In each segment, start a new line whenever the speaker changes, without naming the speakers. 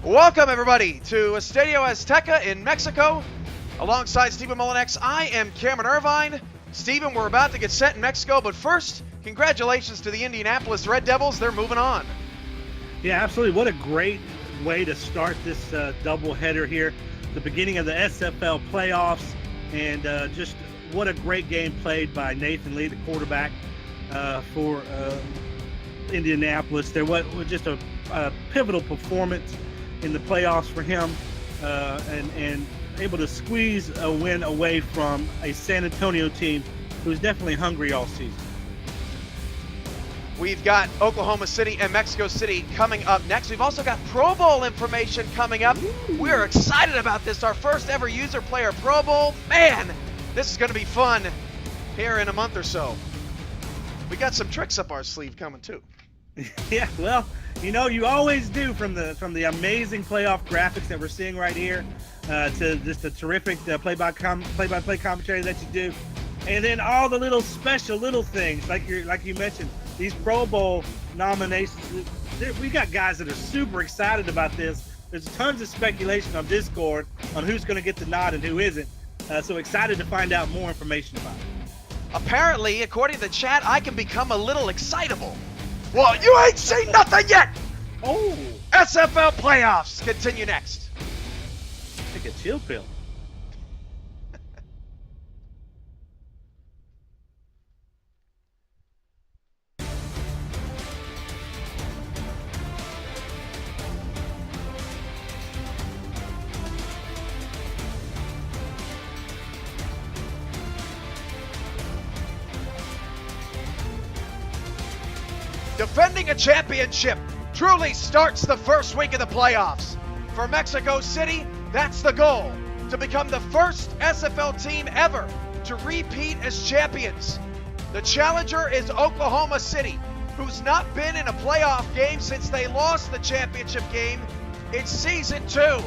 Welcome, everybody, to Estadio Azteca in Mexico. Alongside Stephen Mullinex, I am Cameron Irvine. Stephen, we're about to get set in Mexico, but first, congratulations to the Indianapolis Red Devils. They're moving on.
Yeah, absolutely. What a great way to start this doubleheader here. The beginning of the SFL playoffs, and just what a great game played by Nathan Lee, the quarterback for Indianapolis. There was just a pivotal performance in the playoffs for him, and able to squeeze a win away from a San Antonio team who's definitely hungry all season.
We've got Oklahoma City and Mexico City coming up next. We've also got Pro Bowl information coming up. We're excited about this, our first ever user player Pro Bowl. Man, this is going to be fun here in a month or so. We got some tricks up our sleeve coming too.
Yeah, well, you always do, from the amazing playoff graphics that we're seeing right here to just the terrific play-by-play commentary that you do, and then all the little special little things like you mentioned, these Pro Bowl nominations. We got guys that are super excited about this. There's tons of speculation on Discord on who's going to get the nod and who isn't. So excited to find out more information about it.
Apparently, according to the chat, I can become a little excitable. Well, you ain't seen nothing yet!
Oh!
SFL playoffs continue next.
Take a chill pill.
Defending a championship truly starts the first week of the playoffs. For Mexico City, that's the goal, to become the first SFL team ever to repeat as champions. The challenger is Oklahoma City, who's not been in a playoff game since they lost the championship game in season 2,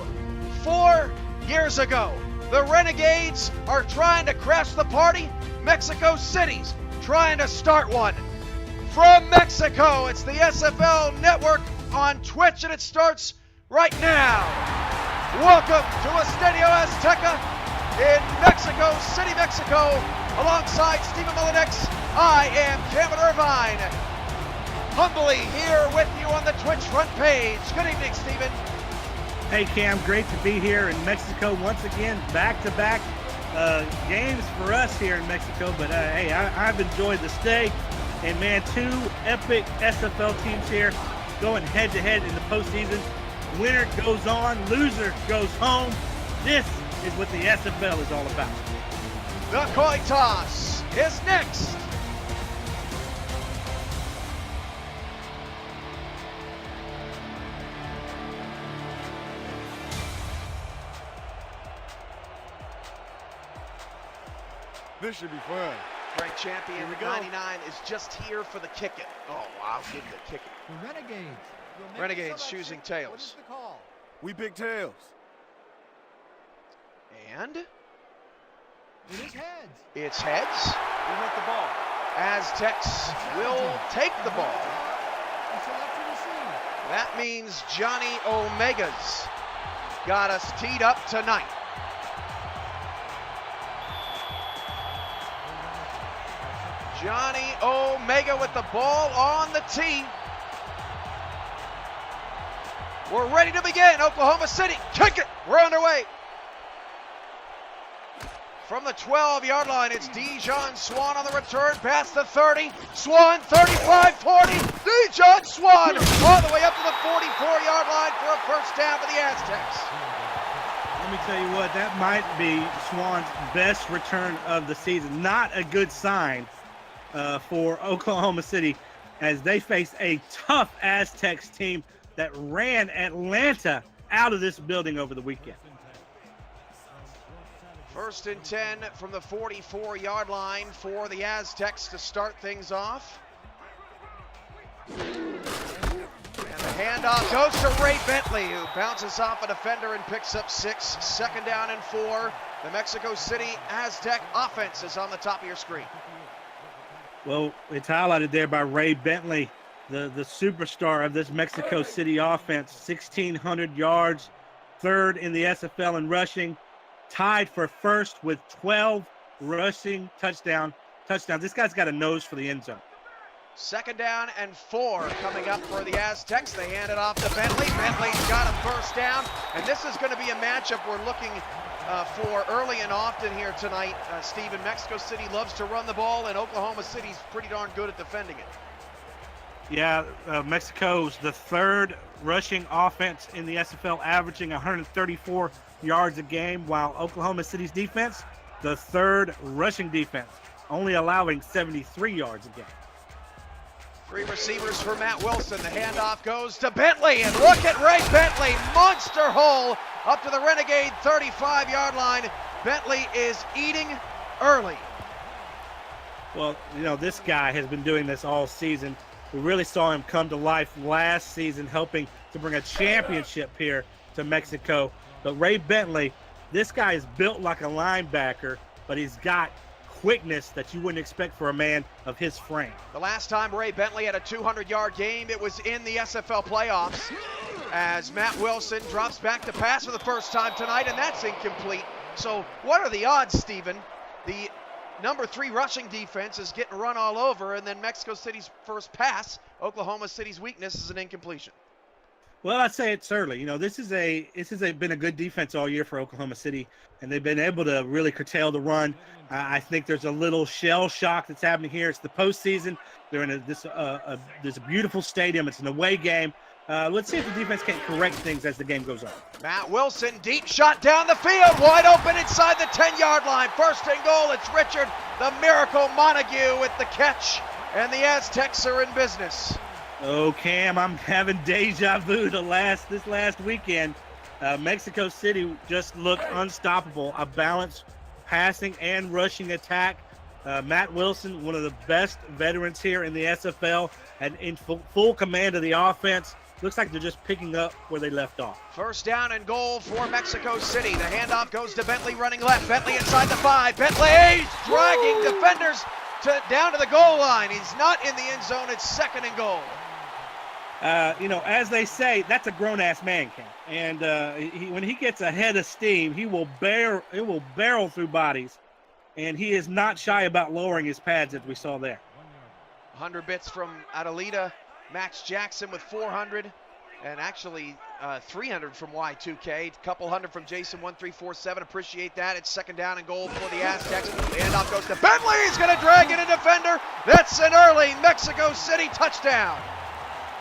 4 years ago. The Renegades are trying to crash the party. Mexico City's trying to start one. From Mexico, it's the SFL Network on Twitch, and it starts right now. Welcome to Estadio Azteca in Mexico City, Mexico. Alongside Stephen Mullinex, I am Cameron Irvine. Humbly here with you on the Twitch front page. Good evening, Stephen.
Hey, Cam, great to be here in Mexico once again. Back-to-back games for us here in Mexico, but hey, I've enjoyed the stay. And man, 2 epic SFL teams here going head-to-head in the postseason. Winner goes on, loser goes home. This is what the SFL is all about.
The coin toss is next.
This should be fun.
Ranked champion 99 is just here for the kick it. Oh, I'll give the kick it.
The Renegades.
Renegades choosing tails.
What is the call?
We pick tails.
And
It is heads.
it's heads.
We want the ball.
Aztecs will take the ball.
And select to receive.
That means Johnny Omega's got us teed up tonight. Johnny Omega with the ball on the tee. We're ready to begin. Oklahoma City, kick it. We're underway. From the 12-yard line, it's Dijon Swan on the return, past the 30. Swan, 35, 40. Dijon Swan all the way up to the 44-yard line for a first down for the Aztecs.
Let me tell you what, that might be Swan's best return of the season. Not a good sign for Oklahoma City as they face a tough Aztecs team that ran Atlanta out of this building over the weekend.
First and 10 from the 44-yard line for the Aztecs to start things off. And the handoff goes to Ray Bentley, who bounces off a defender and picks up 6. Second down and 4. The Mexico City Aztec offense is on the top of your screen.
Well, it's highlighted there by Ray Bentley. the superstar of this Mexico City offense, 1,600 yards, third in the SFL in rushing, tied for first with 12 rushing touchdowns. This guy's got a nose for the end zone.
2nd down and 4 coming up for the Aztecs. They hand it off to Bentley. Bentley's got a first down, and this is going to be a matchup we're looking for early and often here tonight. Stephen, Mexico City loves to run the ball, and Oklahoma City's pretty darn good at defending it.
Yeah, Mexico's the 3rd rushing offense in the SFL, averaging 134 yards a game, while Oklahoma City's defense, the 3rd rushing defense, only allowing 73 yards a game.
3 receivers for Matt Wilson. The handoff goes to Bentley, and look at Ray Bentley, monster hole up to the Renegade 35-yard line. Bentley is eating early.
Well, you know, this guy has been doing this all season. We really saw him come to life last season, helping to bring a championship here to Mexico. But Ray Bentley, this guy is built like a linebacker, but he's got quickness that you wouldn't expect for a man of his frame.
The last time Ray Bentley had a 200-yard game, it was in the SFL playoffs, as Matt Wilson drops back to pass for the first time tonight, and that's incomplete. So what are the odds, Stephen? The number 3 rushing defense is getting run all over, and then Mexico City's first pass, Oklahoma City's weakness, is an incompletion.
Well, I'd say it's early. You know, this has been a good defense all year for Oklahoma City, and they've been able to really curtail the run. I think there's a little shell shock that's happening here. It's the postseason. They're in there's a beautiful stadium. It's an away game. Let's see if the defense can correct things as the game goes on.
Matt Wilson, deep shot down the field, wide open inside the 10-yard line. 1st and goal. It's Richard, the Miracle Montague, with the catch, and the Aztecs are in business.
Oh, Cam, I'm having deja vu this last weekend. Mexico City just looked unstoppable. A balanced passing and rushing attack. Matt Wilson, one of the best veterans here in the SFL, and in full command of the offense. Looks like they're just picking up where they left off.
1st down and goal for Mexico City. The handoff goes to Bentley running left. Bentley inside the 5. Bentley dragging defenders down to the goal line. He's not in the end zone. It's 2nd and goal.
You know, as they say, that's a grown-ass man, Ken. And when he gets a head of steam, it will barrel through bodies. And he is not shy about lowering his pads, as we saw there.
100 bits from Adelita. Max Jackson with 400. And actually 300 from Y2K. A couple hundred from Jason 1347. Appreciate that. It's 2nd down and goal for the Aztecs. The handoff goes to Bentley. He's going to drag in a defender. That's an early Mexico City touchdown.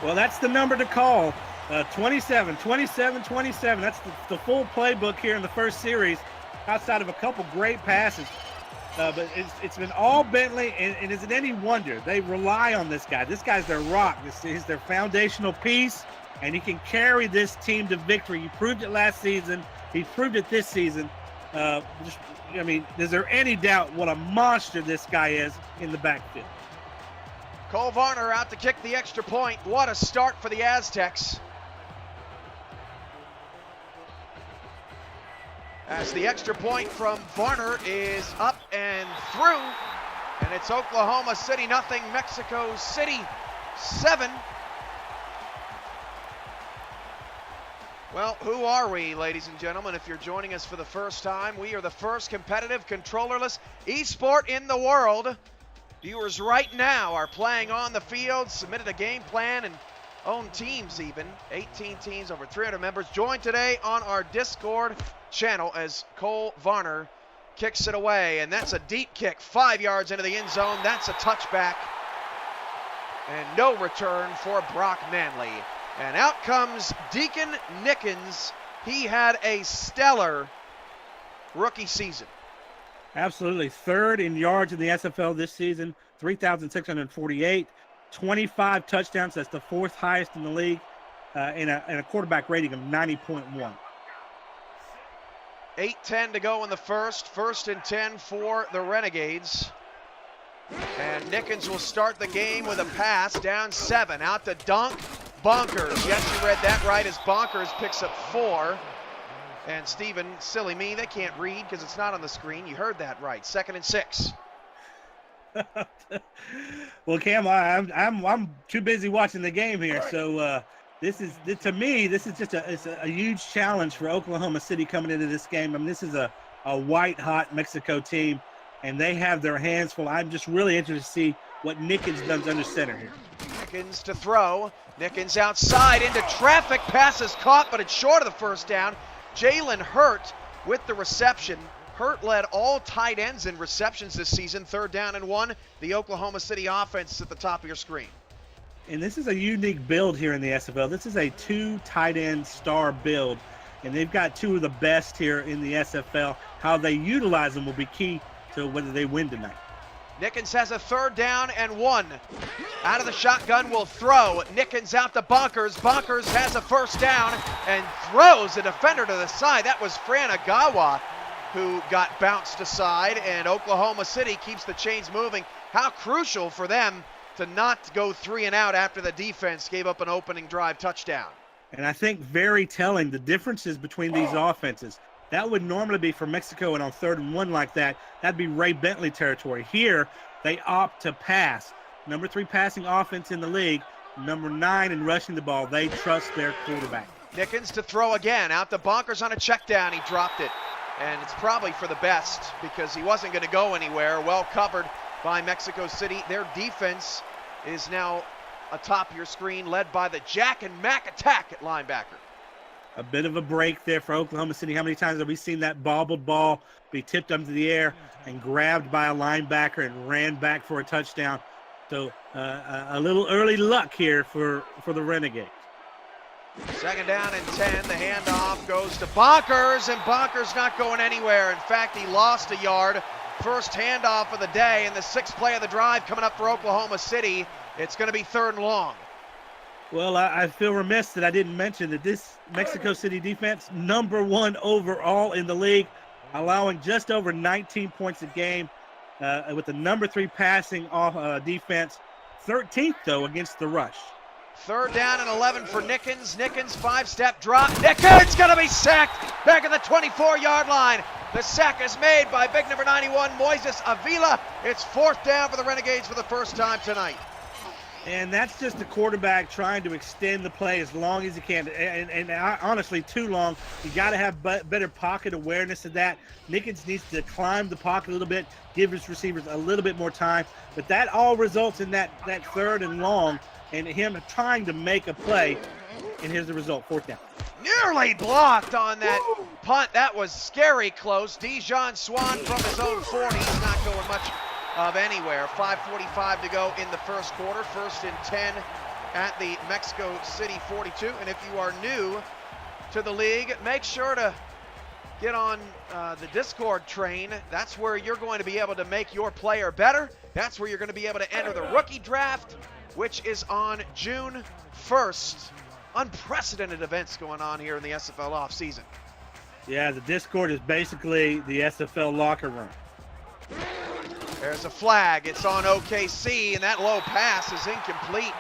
Well, that's the number to call. 27. That's the full playbook here in the first series, outside of a couple great passes. But it's been all Bentley, and is it any wonder? They rely on this guy. This guy's their rock. This is their foundational piece, and he can carry this team to victory. He proved it last season. He proved it this season. Is there any doubt what a monster this guy is in the backfield?
Cole Varner out to kick the extra point. What a start for the Aztecs. As the extra point from Varner is up and through. And it's Oklahoma City 0, Mexico City 7. Well, who are we, ladies and gentlemen? If you're joining us for the first time, we are the first competitive, controllerless esport in the world. Viewers right now are playing on the field, submitted a game plan, and own teams even. 18 teams, over 300 members. Joined today on our Discord channel as Cole Varner kicks it away. And that's a deep kick, 5 yards into the end zone. That's a touchback. And no return for Brock Manley. And out comes Deacon Nickens. He had a stellar rookie season.
Absolutely. 3rd in yards in the SFL this season, 3,648, 25 touchdowns. That's the 4th highest in the league, and a quarterback rating of 90.1.
8:10 to go in the first. 1st and 10 for the Renegades. And Nickens will start the game with a pass down 7. Out to Dunk. Bonkers. Yes, you read that right, as Bonkers picks up 4. And Steven, silly me, they can't read because it's not on the screen. You heard that right. 2nd and 6.
Well, Cam, I'm too busy watching the game here, so to me this is just a huge challenge for Oklahoma City coming into this game. I mean, this is a white hot Mexico team, and they have their hands full. I'm just really interested to see what Nickens does under center here.
Nickens to throw. Nickens outside into traffic. Pass is caught, but it's short of the first down. Jalen Hurt with the reception. Hurt led all tight ends in receptions this season. 3rd down and 1. The Oklahoma City offense is at the top of your screen.
And this is a unique build here in the SFL. This is a 2 tight end star build, and they've got 2 of the best here in the SFL. How they utilize them will be key to whether they win tonight.
Nickens has a 3rd down and 1. Out of the shotgun will throw. Nickens out to Bonkers. Bonkers has a 1st down and throws a defender to the side. That was Franagawa who got bounced aside, and Oklahoma City keeps the chains moving. How crucial for them to not go 3 and out after the defense gave up an opening drive touchdown.
And I think very telling the differences between these offenses. That would normally be for Mexico, and on 3rd and 1 like that, that'd be Ray Bentley territory. Here, they opt to pass. Number 3 passing offense in the league, number 9 in rushing the ball. They trust their quarterback.
Nickens to throw again, out to Bonkers on a check down. He dropped it, and it's probably for the best because he wasn't going to go anywhere. Well covered by Mexico City. Their defense is now atop your screen, led by the Jack and Mack attack at linebacker.
A bit of a break there for Oklahoma City. How many times have we seen that bobbled ball be tipped up into the air and grabbed by a linebacker and ran back for a touchdown? So a little early luck here for the Renegades.
2nd down and 10. The handoff goes to Bonkers, and Bonkers not going anywhere. In fact, he lost a yard. First handoff of the day, and the 6th play of the drive coming up for Oklahoma City. It's going to be 3rd and long.
Well, I feel remiss that I didn't mention that this Mexico City defense, number 1 overall in the league, allowing just over 19 points a game with the number 3 passing defense, 13th, though, against the rush.
3rd down and 11 for Nickens. Nickens, 5-step drop. Nickens going to be sacked back at the 24-yard line. The sack is made by big number 91, Moises Avila. It's 4th down for the Renegades for the first time tonight.
And that's just the quarterback trying to extend the play as long as he can. And honestly, too long. You got to have better pocket awareness of that. Nickens needs to climb the pocket a little bit, give his receivers a little bit more time. But that all results in that 3rd and long and him trying to make a play. And here's the result, 4th down.
Nearly blocked on that punt. That was scary close. Dijon Swan from his own 40. He's not going much of anywhere. 5:45 to go in the first quarter. 1st and 10 at the Mexico City 42. And if you are new to the league, make sure to get on the Discord train. That's where you're going to be able to make your player better. That's where you're going to be able to enter the rookie draft, which is on June 1st. Unprecedented events going on here in the SFL offseason.
Yeah, the Discord is basically the SFL locker room.
There's a flag. It's on OKC, and that low pass is incomplete.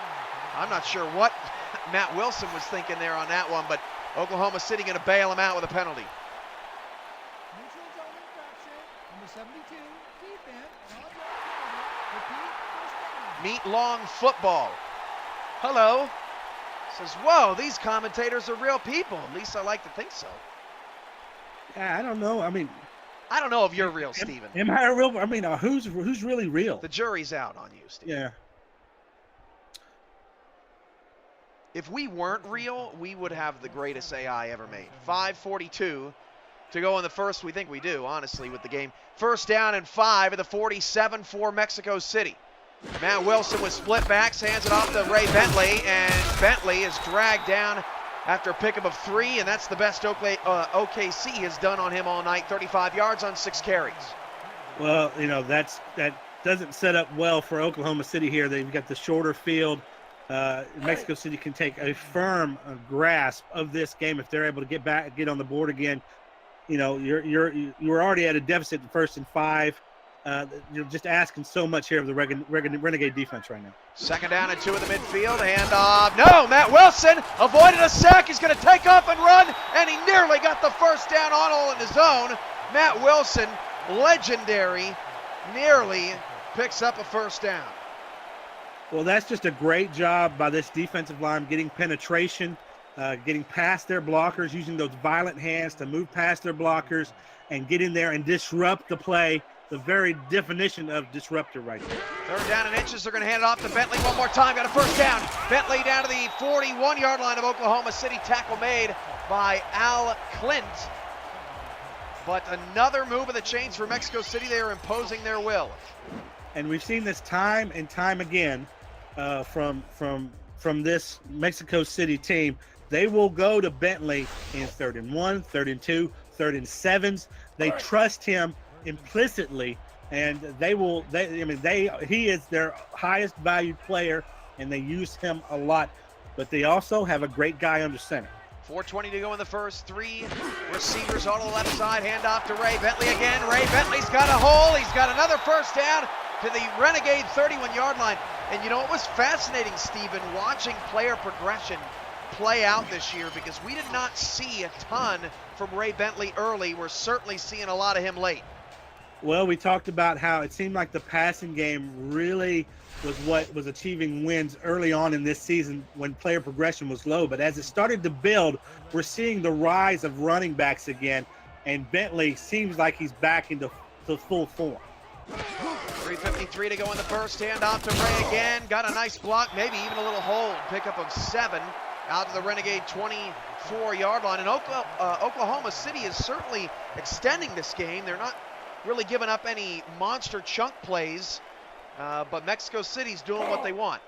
I'm not sure what Matt Wilson was thinking there on that one, but Oklahoma City going to bail him out with a penalty.
Neutral zone infraction. Number 72, defense. Repeat, first down.
Meet Long Football. Hello. Says, whoa, these commentators are real people. At least I like to think so.
Yeah, I don't know. I mean,
I don't know if you're real, Steven.
Am I a real? I mean, who's really real?
The jury's out on you, Steven.
Yeah.
If we weren't real, we would have the greatest AI ever made. 5:42 to go in the first. We think we do, honestly, with the game. 1st down and 5 at the 47 for Mexico City. Matt Wilson with split backs, hands it off to Ray Bentley, and Bentley is dragged down after a pickup of 3, and that's the best OKC has done on him all night. 35 yards on 6 carries.
Well, you know, that doesn't set up well for Oklahoma City here. They've got the shorter field. Mexico City can take a firm grasp of this game if they're able to get on the board again. You know, you're already at a deficit in 1st and 5. You're just asking so much here of the Renegade defense right now.
2nd down and 2 in the midfield. Handoff. No, Matt Wilson avoided a sack. He's going to take off and run, and he nearly got the 1st down all in his own. Matt Wilson, legendary, nearly picks up a first down.
Well, that's just a great job by this defensive line, getting penetration, getting past their blockers, using those violent hands to move past their blockers and get in there and disrupt the play. The very definition of disruptor right there.
Third down and inches. They're going to hand it off to Bentley one more time. Got a first down. Bentley down to the 41-yard line of Oklahoma City. Tackle made by Al Clint. But another move of the chains for Mexico City. They are imposing their will.
And we've seen this time and time again from this Mexico City team. They will go to Bentley in 3rd and 1, 3rd and 2, 3rd and 7s. They trust him implicitly, and he is their highest valued player, and they use him a lot. But they also have a great guy under center.
4:20 to go in the first. 3 receivers on the left side. Handoff to Ray Bentley again. Ray Bentley's got a hole. He's got another first down to the Renegade 31-yard line. And you know, it was fascinating, Stephen, watching player progression play out this year, because we did not see a ton from Ray Bentley early. We're certainly seeing a lot of him late.
Well, we talked about how it seemed like the passing game really was what was achieving wins early on in this season when player progression was low. But as it started to build, we're seeing the rise of running backs again, and Bentley seems like he's back into full form.
3:53 to go in the first. Handoff to Ray again. Got a nice block, maybe even a little hold. Pickup of 7 out to the Renegade 24-yard line. And Oklahoma City is certainly extending this game. They're not really giving up any monster chunk plays, but Mexico City's doing what they want.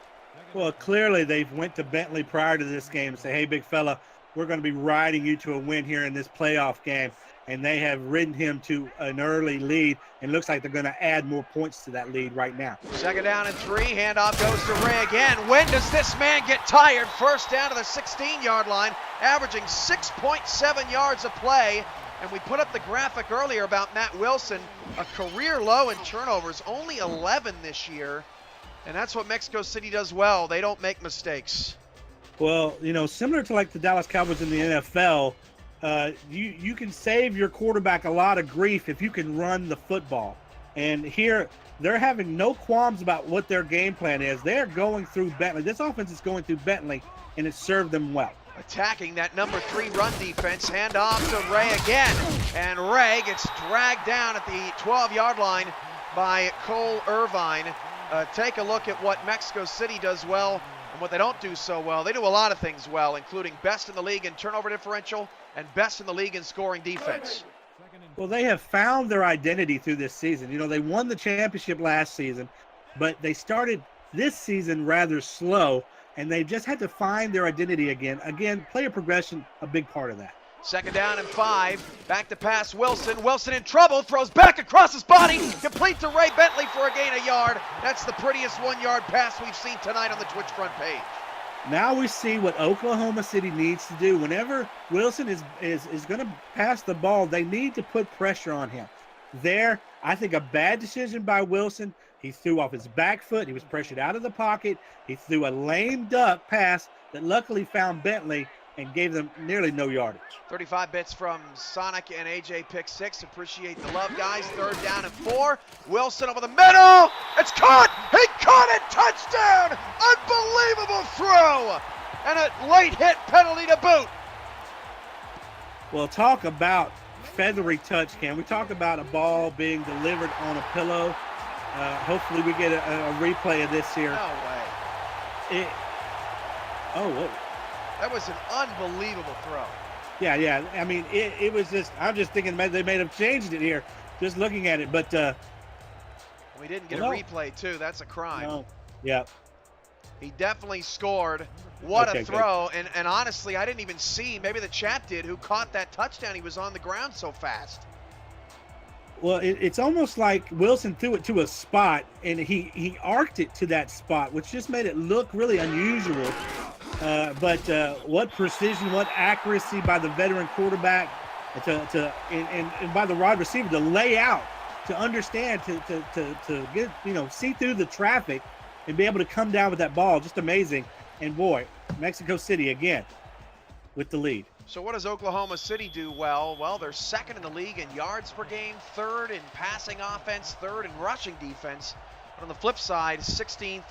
Well, clearly they've went to Bentley prior to this game and say, hey, big fella, we're going to be riding you to a win here in this playoff game. And they have ridden him to an early lead, and looks like they're going to add more points to that lead right now.
2nd down and 3. Handoff goes to Ray again. When does this man get tired? First down to the 16-yard line, averaging 6.7 yards a play. And we put up the graphic earlier about Matt Wilson, a career low in turnovers, only 11 this year. And that's what Mexico City does well. They don't make mistakes.
Well, you know, similar to like the Dallas Cowboys in the NFL, you can save your quarterback a lot of grief if you can run the football. And here, they're having no qualms about what their game plan is. They're going through Bentley. This offense is going through Bentley, and it served them well.
Attacking that number 3 run defense. Handoff to Ray again. And Ray gets dragged down at the 12-yard line by Cole Irvine. Take a look at what Mexico City does well and what they don't do so well. They do a lot of things well, including best in the league in turnover differential and best in the league in scoring defense.
Well, they have found their identity through this season. You know, they won the championship last season, but they started this season rather slow, and they just had to find their identity again. Again, player progression, a big part of that.
2nd down and 5. Back to pass Wilson. Wilson in trouble. Throws back across his body. Complete to Ray Bentley for a gain of yard. That's the prettiest 1-yard pass we've seen tonight on the Twitch front page.
Now we see what Oklahoma City needs to do. Whenever Wilson is going to pass the ball, they need to put pressure on him. There, I think a bad decision by Wilson. He threw off his back foot. He was pressured out of the pocket. He threw a lame duck pass that luckily found Bentley and gave them nearly no yardage.
35 bits from Sonic and AJ pick 6. Appreciate the love, guys. 3rd down and 4. Wilson over the middle. It's caught. He caught it. Touchdown. Unbelievable throw. And a late hit penalty to boot.
Well, talk about feathery touch, Cam. We talk about a ball being delivered on a pillow. Hopefully we get a replay of this here.
No way.
Whoa.
That was an unbelievable throw.
Yeah. I mean, it was just, I'm just thinking they may have changed it here, just looking at it. But
we didn't get a replay, too. That's a crime.
No. Yeah.
He definitely scored. What
Okay,
a throw. And honestly, I didn't even see, maybe the chat did, who caught that touchdown. He was on the ground so fast.
Well, it's almost like Wilson threw it to a spot, and he arced it to that spot, which just made it look really unusual. But what precision, what accuracy by the veteran quarterback and by the wide receiver to lay out, to understand, to get, see through the traffic and be able to come down with that ball. Just amazing. And boy, Mexico City again with the lead.
So what does Oklahoma City do well? Well, they're 2nd in the league in yards per game, 3rd in passing offense, 3rd in rushing defense. But on the flip side, 16th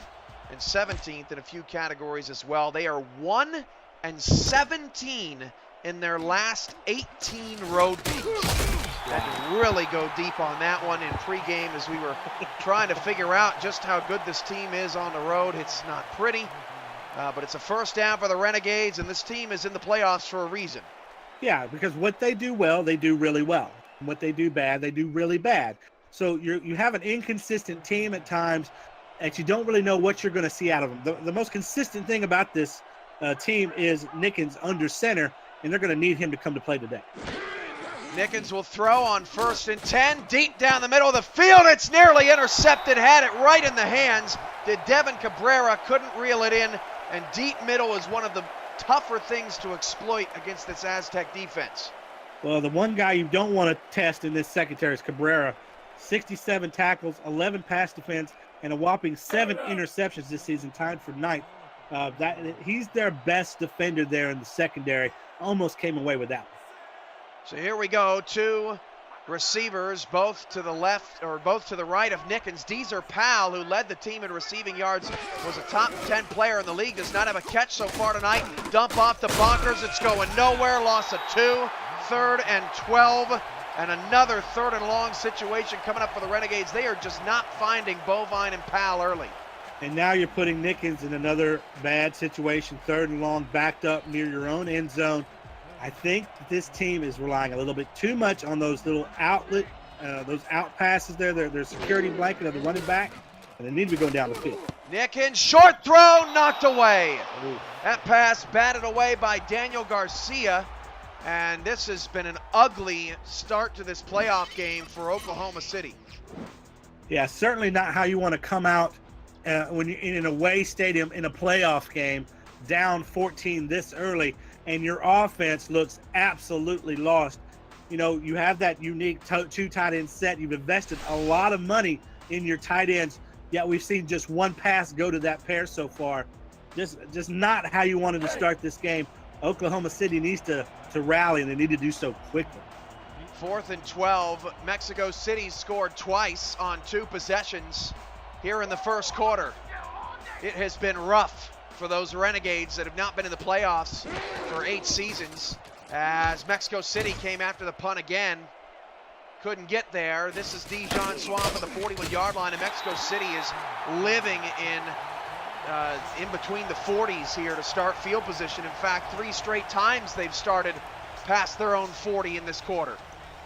and 17th in a few categories as well. They are 1-17 in their last 18 road games. Had to really go deep on that one in pregame as we were trying to figure out just how good this team is on the road. It's not pretty, but it's a first down for the Renegades, and this team is in the playoffs for a reason.
Yeah, because what they do well, they do really well. And what they do bad, they do really bad. So you have an inconsistent team at times that you don't really know what you're going to see out of them. The most consistent thing about this team is Nickens under center, and they're going to need him to come to play today.
Nickens will throw on 1st and 10, deep down the middle of the field. It's nearly intercepted, had it right in the hands. Did Devin Cabrera, couldn't reel it in, and deep middle is one of the tougher things to exploit against this Aztec defense.
Well, the one guy you don't want to test in this secondary is Cabrera. 67 tackles, 11 pass defense, and a whopping 7 interceptions this season, tied for 9th. He's their best defender there in the secondary. Almost came away with that one.
So here we go, 2 receivers, both to the left or both to the right of Nickens. Deezer Powell, who led the team in receiving yards, was a top 10 player in the league, does not have a catch so far tonight. Dump off to Bonkers, it's going nowhere, loss of 2, 3rd and 12, and another 3rd and long situation coming up for the Renegades. They are just not finding Bovine and Powell early.
And now you're putting Nickens in another bad situation, 3rd and long, backed up near your own end zone. I think this team is relying a little bit too much on those little outlet, those out passes there. Their security blanket of the running back, and they need to be going down the field.
Nickens, short throw, knocked away.
Ooh.
That pass batted away by Daniel Garcia, and this has been an ugly start to this playoff game for Oklahoma City.
Yeah, certainly not how you want to come out when you're in an away stadium in a playoff game, down 14 this early, and your offense looks absolutely lost. You know, you have that unique 2 tight end set. You've invested a lot of money in your tight ends, yet we've seen just one pass go to that pair so far. Just not how you wanted to start this game. Oklahoma City needs to rally, and they need to do so quickly.
4th and 12. Mexico City scored twice on 2 possessions here in the first quarter. It has been rough for those Renegades that have not been in the playoffs for 8 seasons, as Mexico City came after the punt again. Couldn't get there. This is Dijon Swamp at the 41-yard line, and Mexico City is living in between the 40s here to start field position. In fact, 3 straight times they've started past their own 40 in this quarter.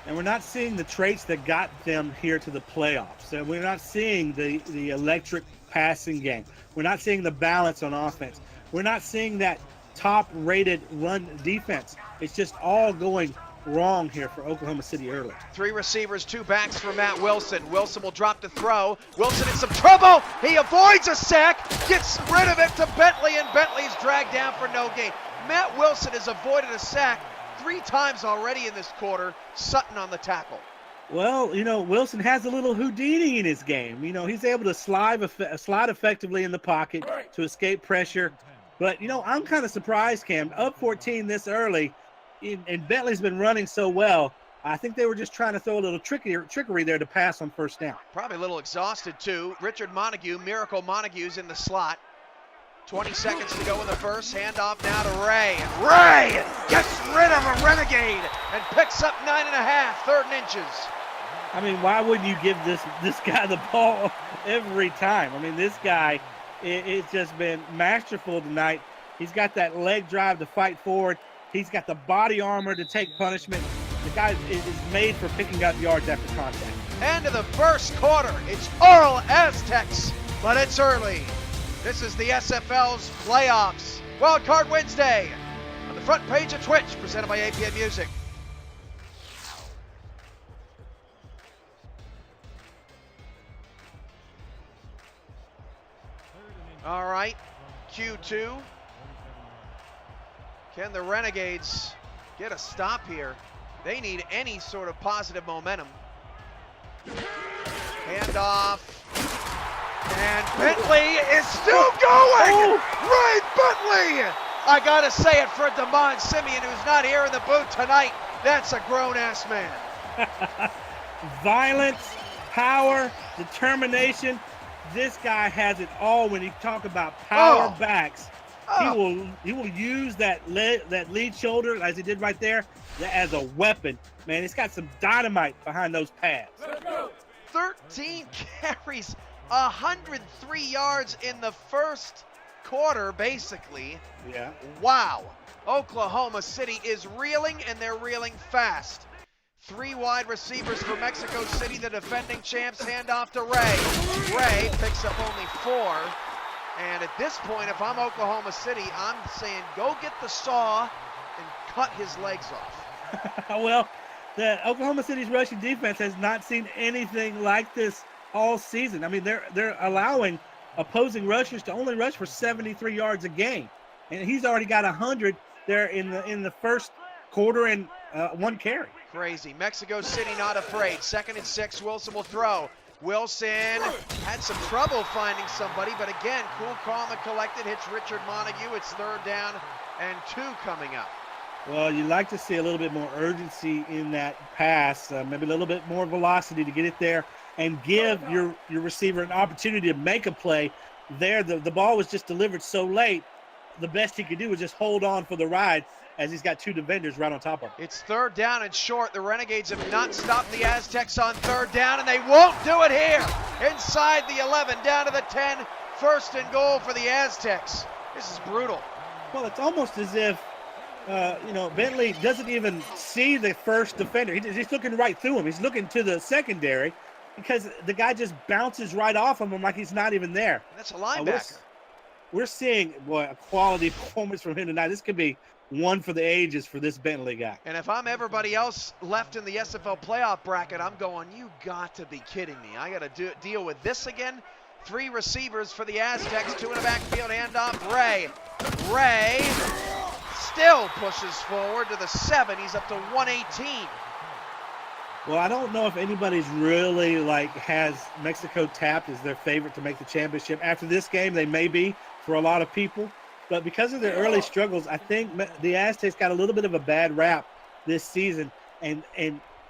And we're not seeing the traits that got them here to the playoffs. And we're not seeing the electric passing game. We're not seeing the balance on offense. We're not seeing that top-rated run defense. It's just all going wrong here for Oklahoma City early.
3 receivers, 2 backs for Matt Wilson. Wilson will drop to throw. Wilson in some trouble. He avoids a sack, gets rid of it to Bentley, and Bentley's dragged down for no gain. Matt Wilson has avoided a sack 3 times already in this quarter. Sutton on the tackle.
Well, you know, Wilson has a little Houdini in his game. You know, he's able to slide effectively in the pocket to escape pressure. But, you know, I'm kind of surprised, Cam. Up 14 this early, and Bentley's been running so well. I think they were just trying to throw a little trickery there to pass on first down.
Probably a little exhausted, too. Richard Montague, Miracle Montague's in the slot. 20 seconds to go in the first. Handoff now to Ray. And Ray gets rid of a Renegade and picks up 9.5, 3rd and inches.
I mean, why wouldn't you give this guy the ball every time? I mean, this guy, it's just been masterful tonight. He's got that leg drive to fight forward. He's got the body armor to take punishment. The guy is made for picking up yards after contact.
End of the first quarter. It's all Aztecs, but it's early. This is the SFL's playoffs. Wildcard Wednesday on the front page of Twitch, presented by APN Music. All right, Q2. Can the Renegades get a stop here? They need any sort of positive momentum. Handoff. And Bentley is still going! Ray Bentley! I gotta say it for Damon Simeon, who's not here in the booth tonight. That's a grown-ass man.
Violence, power, determination. This guy has it all. When you talk about power
Oh.
backs, he will use that lead shoulder, as he did right there, as a weapon. Man, it's got some dynamite behind those pads.
13 carries, 103 yards in the first quarter, basically.
Yeah.
Wow. Oklahoma City is reeling, and they're reeling fast. 3 wide receivers for Mexico City, the defending champs. Hand off to Ray. Ray picks up only 4. And at this point, if I'm Oklahoma City, I'm saying go get the saw and cut his legs off.
Well, the Oklahoma City's rushing defense has not seen anything like this all season. I mean, they're allowing opposing rushers to only rush for 73 yards a game, and he's already got 100 there in the first quarter and 1 carry.
Crazy. Mexico City not afraid. 2nd and 6. Wilson will throw. Wilson had some trouble finding somebody, but again, cool, calm, and collected. Hits Richard Montague. It's 3rd down and 2 coming up.
Well, you'd like to see a little bit more urgency in that pass, maybe a little bit more velocity to get it there and give your receiver an opportunity to make a play. There, the ball was just delivered so late, the best he could do was just hold on for the ride, as he's got 2 defenders right on top of him.
It's 3rd down and short. The Renegades have not stopped the Aztecs on 3rd down, and they won't do it here. Inside the 11, down to the 10. 1st and goal for the Aztecs. This is brutal.
Well, it's almost as if, Bentley doesn't even see the first defender. He's looking right through him. He's looking to the secondary because the guy just bounces right off of him like he's not even there.
That's a linebacker.
We're seeing, a quality performance from him tonight. This could be one for the ages for this Bentley guy.
And if I'm everybody else left in the SFL playoff bracket, I'm going, you got to be kidding me. I got to deal with this again. 3 receivers for the Aztecs, 2 in the backfield, handoff. Ray still pushes forward to the 7. He's up to 118.
Well, I don't know if anybody's really has Mexico tapped as their favorite to make the championship. After this game, they may be for a lot of people. But because of their early struggles, I think the Aztecs got a little bit of a bad rap this season. And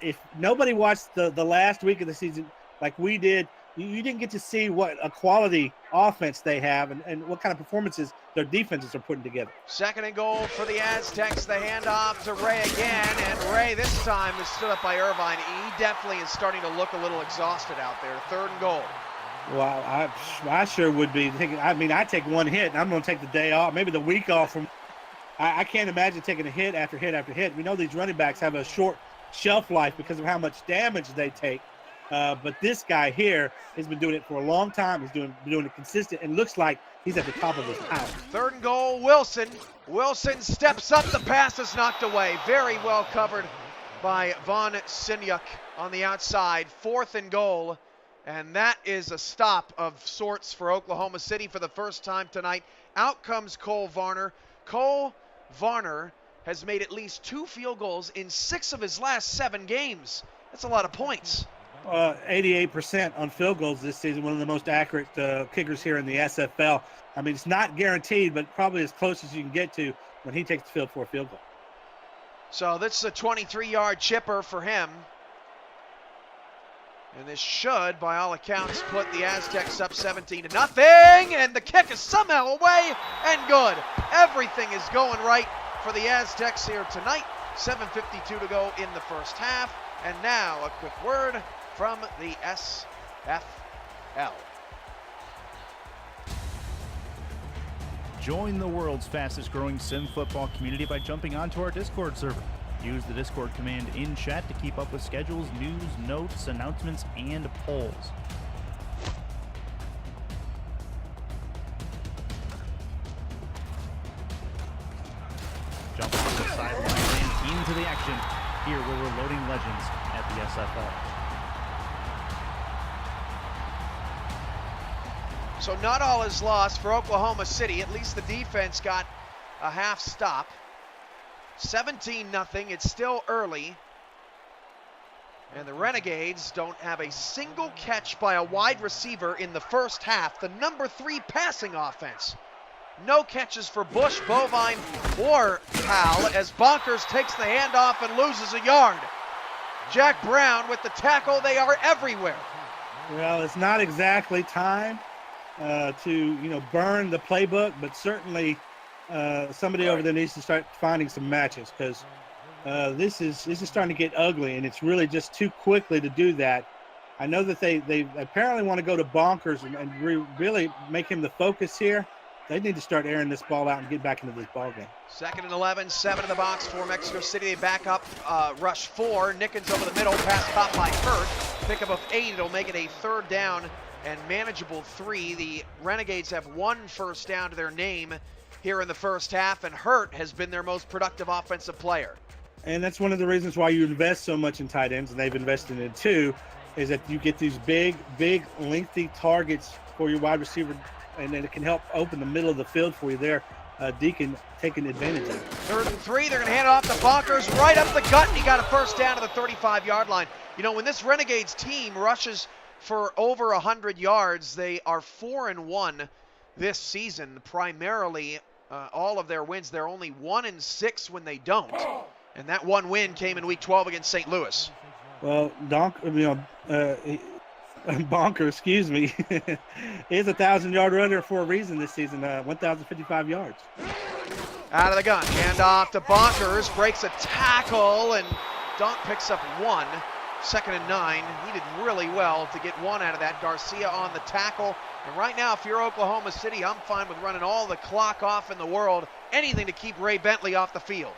if nobody watched the last week of the season like we did, you didn't get to see what a quality offense they have and what kind of performances their defenses are putting together. 2nd
and goal for the Aztecs. The handoff to Ray again. And Ray this time is stood up by Irvine. He definitely is starting to look a little exhausted out there. 3rd and goal.
Well, I sure would be thinking. I mean, I take 1 hit, and I'm going to take the day off, maybe the week off. I can't imagine taking a hit after hit after hit. We know these running backs have a short shelf life because of how much damage they take. But this guy here has been doing it for a long time. He's doing it consistent, and looks like he's at the top of his power.
3rd and goal, Wilson. Wilson steps up. The pass is knocked away. Very well covered by Von Sinyuk on the outside. 4th and goal. And that is a stop of sorts for Oklahoma City for the first time tonight. Out comes Cole Varner. Cole Varner has made at least 2 field goals in 6 of his last 7 games. That's a lot of points.
88% on field goals this season, one of the most accurate kickers here in the SFL. I mean, it's not guaranteed, but probably as close as you can get to when he takes the field for a field goal.
So this is a 23-yard chipper for him. And this should, by all accounts, put the Aztecs up 17-0. And the kick is somehow away and good. Everything is going right for the Aztecs here tonight. 7:52 to go in the first half. And now a quick word from the SFL.
Join the world's fastest growing sim football community by jumping onto our Discord server. Use the Discord command in chat to keep up with schedules, news, notes, announcements, and polls. Jump off the sideline and into the action. Here where we're loading legends at the SFL.
So not all is lost for Oklahoma City. At least the defense got a half stop. 17-0. It's still early. And the Renegades don't have a single catch by a wide receiver in the first half. The number 3 passing offense. No catches for Bush, Bovine, or Powell as Bonkers takes the handoff and loses a yard. Jack Brown with the tackle. They are everywhere.
Well, it's not exactly time to burn the playbook, but certainly somebody over there needs to start finding some matches, because this is starting to get ugly, and it's really just too quickly to do that. I know that they apparently want to go to Bonkers and really make him the focus here. They need to start airing this ball out and get back into this ball game.
2nd and 11, 7 in the box for Mexico City. They back up, rush 4. Nickens over the middle, pass caught by Hurt. Pickup of 8, it'll make it a 3rd down and manageable 3. The Renegades have 1 first down to their name here in the first half, and Hurt has been their most productive offensive player.
And that's one of the reasons why you invest so much in tight ends, and they've invested in it too, is that you get these big, lengthy targets for your wide receiver, and then it can help open the middle of the field for you there. Deacon taking advantage of it.
3rd and 3, they're going to hand it off to Bonkers right up the gut, and he got a first down to the 35-yard line. When this Renegades team rushes for over 100 yards, they are 4-1 this season. Primarily, all of their wins, they're only 1-6 when they don't. And that 1 win came in Week 12 against St. Louis.
Well, Bonker, excuse me, is a 1,000-yard runner for a reason this season, 1,055 yards.
Out of the gun, hand off to Bonkers, breaks a tackle, and Donk picks up 1. 2nd and 9. He did really well to get 1 out of that. Garcia on the tackle. And right now, if you're Oklahoma City, I'm fine with running all the clock off in the world, anything to keep Ray Bentley off the field.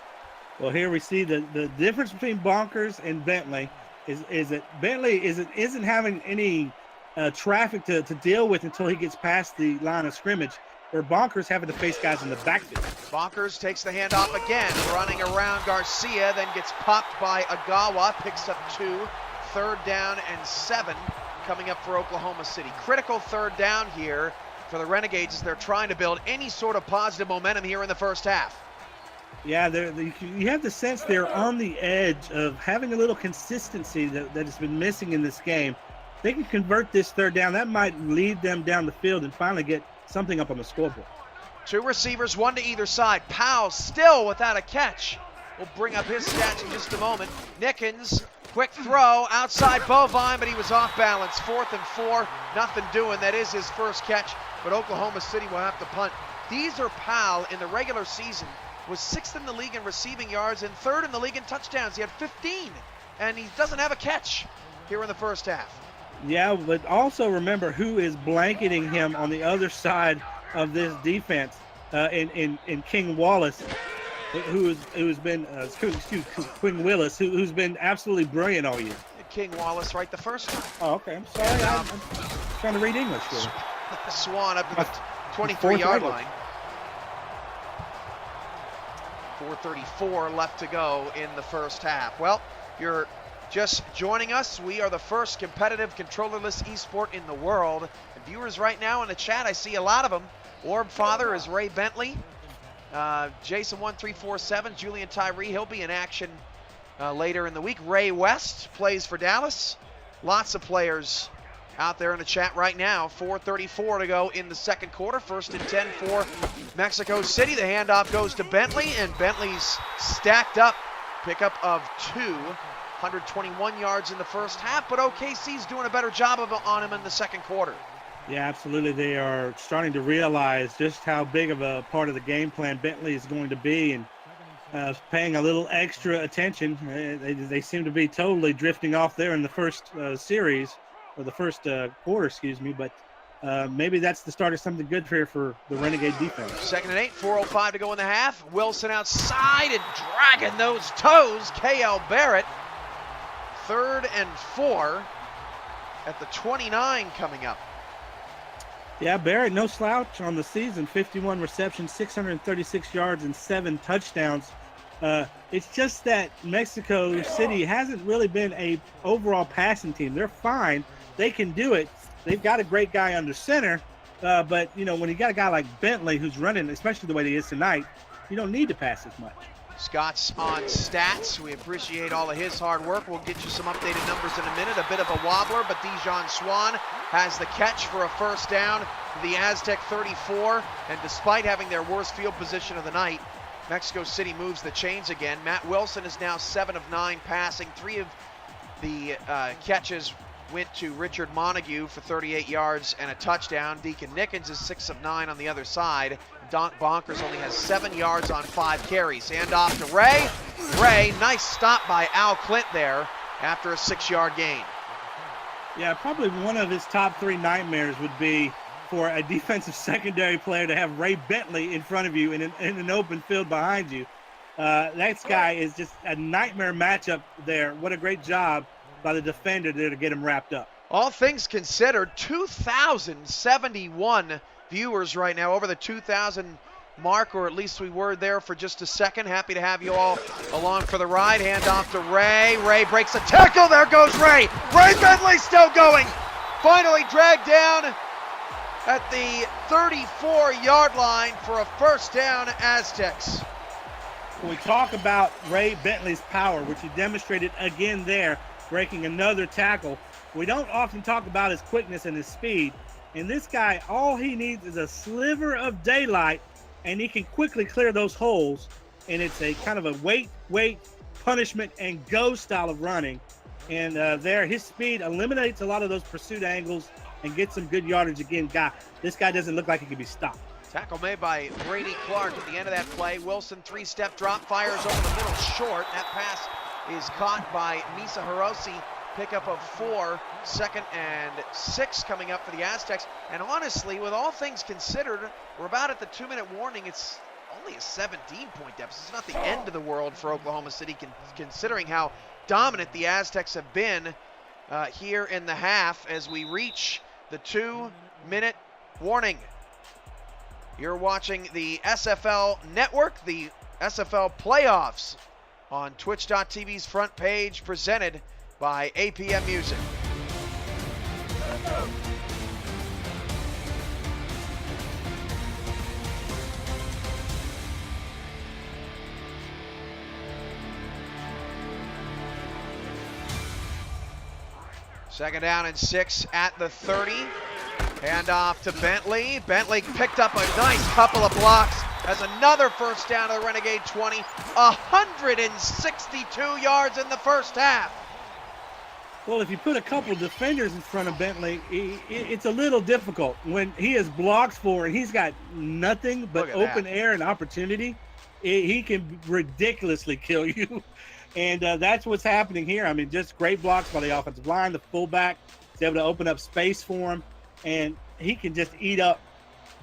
Well, here we see the difference between Bonkers and Bentley is that Bentley isn't having any traffic to deal with until he gets past the line of scrimmage, where Bonkers having to face guys in the backfield.
Bonkers takes the handoff again, running around Garcia, then gets popped by Agawa, picks up 2, 3rd down and 7 coming up for Oklahoma City. Critical 3rd down here for the Renegades as they're trying to build any sort of positive momentum here in the first half.
Yeah, you have the sense they're on the edge of having a little consistency that has been missing in this game. They can convert this 3rd down. That might lead them down the field and finally get something up on the scoreboard.
2 receivers, 1 to either side. Powell still without a catch. We'll bring up his stats in just a moment. Nickens, quick throw, outside Bovine, but he was off balance. 4th and 4, nothing doing. That is his first catch, but Oklahoma City will have to punt. Deezer Powell in the regular season was 6th in the league in receiving yards and 3rd in the league in touchdowns. He had 15, and he doesn't have a catch here in the first half.
Yeah, but also remember who is blanketing him on the other side of this defense in King Wallace, who's been Quinn Willis, who's been absolutely brilliant all year.
King Wallace right the first time.
Oh, okay. I'm sorry. I'm trying to read English here.
Swan up to the 23-yard line. 4:34 left to go in the first half. Well, you're just joining us. We are the first competitive controllerless esport in the world. And viewers right now in the chat, I see a lot of them. Orb Father is Ray Bentley. Jason1347, Julian Tyree, he'll be in action later in the week. Ray West plays for Dallas. Lots of players out there in the chat right now. 4:34 to go in the second quarter. 1st and 10 for Mexico City. The handoff goes to Bentley, and Bentley's stacked up. Pickup of 2, 121 yards in the first half, but OKC's doing a better job on him in the second quarter.
Yeah, absolutely. They are starting to realize just how big of a part of the game plan Bentley is going to be, and paying a little extra attention. They seem to be totally drifting off there in the first series, or the first quarter, excuse me, but maybe that's the start of something good here for the Renegade defense.
2nd and 8, 4:05 to go in the half. Wilson outside and dragging those toes. KL Barrett, 3rd and 4 at the 29 coming up.
Yeah, Barrett, no slouch on the season. 51 receptions, 636 yards, and 7 touchdowns. It's just that Mexico City hasn't really been a overall passing team. They're fine. They can do it. They've got a great guy under center. But, when you got a guy like Bentley who's running, especially the way he is tonight, you don't need to pass as much.
Scott's on stats. We appreciate all of his hard work. We'll get you some updated numbers in a minute. A bit of a wobbler, but Dijon Swan has the catch for a first down. The Aztec 34, and despite having their worst field position of the night, Mexico City moves the chains again. Matt Wilson is now 7 of 9 passing. 3 of the catches went to Richard Montague for 38 yards and a touchdown. Deacon Nickens is 6 of 9 on the other side. Donk Bonkers only has 7 yards on 5 carries. Hand off to Ray. Ray, nice stop by Al Clint there after a 6-yard gain.
Yeah, probably one of his top 3 nightmares would be for a defensive secondary player to have Ray Bentley in front of you in an open field behind you. That guy is just a nightmare matchup there. What a great job by the defender there to get him wrapped up.
All things considered, 2,071 viewers right now, over the 2,000 mark, or at least we were there for just a second. Happy to have you all along for the ride. Hand off to Ray. Ray breaks a tackle. There goes Ray. Ray Bentley still going. Finally dragged down at the 34-yard line for a first down, Aztecs.
When we talk about Ray Bentley's power, which he demonstrated again there, breaking another tackle, we don't often talk about his quickness and his speed. And this guy, all he needs is a sliver of daylight, and he can quickly clear those holes. And it's a kind of a wait, punishment, and go style of running. And there, his speed eliminates a lot of those pursuit angles and gets some good yardage again. This guy doesn't look like he can be stopped.
Tackle made by Brady Clark at the end of that play. Wilson, 3-step drop, fires over the middle short. That pass is caught by Misa Hiroshi. Pickup of 4, 2nd and 6 coming up for the Aztecs. And honestly, with all things considered, we're about at the 2-minute warning. It's only a 17-point deficit. It's not the end of the world for Oklahoma City, considering how dominant the Aztecs have been here in the half as we reach the 2-minute warning. You're watching the SFL Network, the SFL Playoffs on Twitch.tv's front page, presented by APM Music. Second down and 6 at the 30. Hand off to Bentley. Bentley picked up a nice couple of blocks. Has another first down to the Renegade 20. 162 yards in the first half.
Well, if you put a couple defenders in front of Bentley, it's a little difficult. When he has blocks for and he's got nothing but open air and opportunity, he can ridiculously kill you. And that's what's happening here. I mean, just great blocks by the offensive line. The fullback is able to open up space for him, and he can just eat up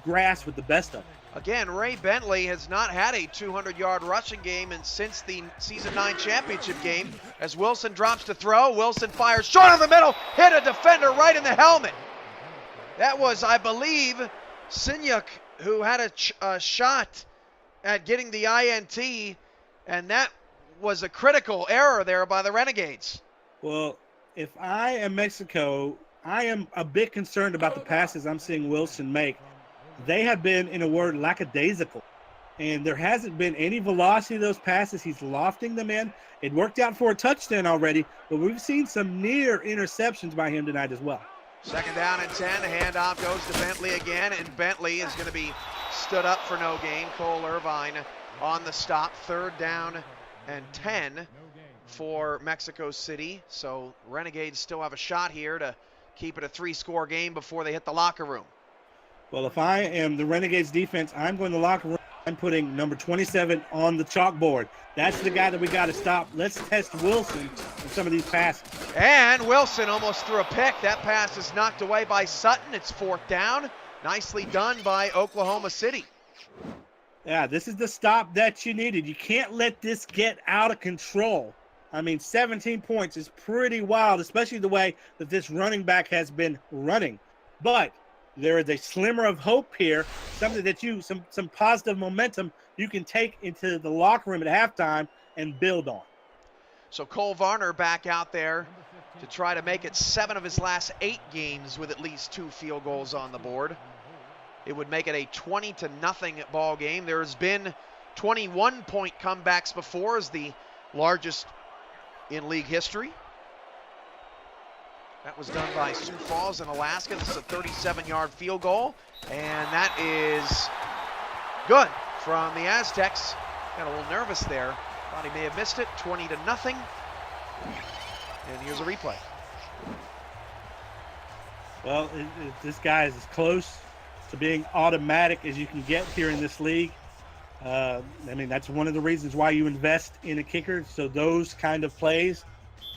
grass with the best of it.
Again, Ray Bentley has not had a 200-yard rushing game since the Season 9 championship game. As Wilson drops to throw, Wilson fires short of the middle, hit a defender right in the helmet. That was, I believe, Sinyuk, who had a shot at getting the INT, and that was a critical error there by the Renegades.
Well, if I am Mexico, I am a bit concerned about the passes I'm seeing Wilson make. They have been, in a word, lackadaisical. And there hasn't been any velocity of those passes. He's lofting them in. It worked out for a touchdown already, but we've seen some near interceptions by him tonight as well.
Second down and 10. Handoff goes to Bentley again, and Bentley is going to be stood up for no gain. Cole Irvine on the stop. Third down and 10 for Mexico City. So Renegades still have a shot here to keep it a 3-score game before they hit the locker room.
Well, if I am the Renegades defense, I'm going to the locker room. I'm putting number 27 on the chalkboard. That's the guy that we got to stop. Let's test Wilson in some of these passes.
And Wilson almost threw a pick. That pass is knocked away by Sutton. It's 4th down. Nicely done by Oklahoma City.
Yeah, this is the stop that you needed. You can't let this get out of control. I mean, 17 points is pretty wild, especially the way that this running back has been running. But there is a slimmer of hope here, something that some positive momentum you can take into the locker room at halftime and build on.
So Cole Varner back out there to try to make it 7 of his last 8 games with at least 2 field goals on the board. It would make it a 20-0 ball game. There's been 21-point comebacks before, as the largest in league history. That was done by Sioux Falls in Alaska. This is a 37-yard field goal, and that is good from the Aztecs. Got a little nervous there. Thought he may have missed it. 20-0. And here's a replay.
Well, this guy is as close to being automatic as you can get here in this league. I mean, that's one of the reasons why you invest in a kicker. So those kind of plays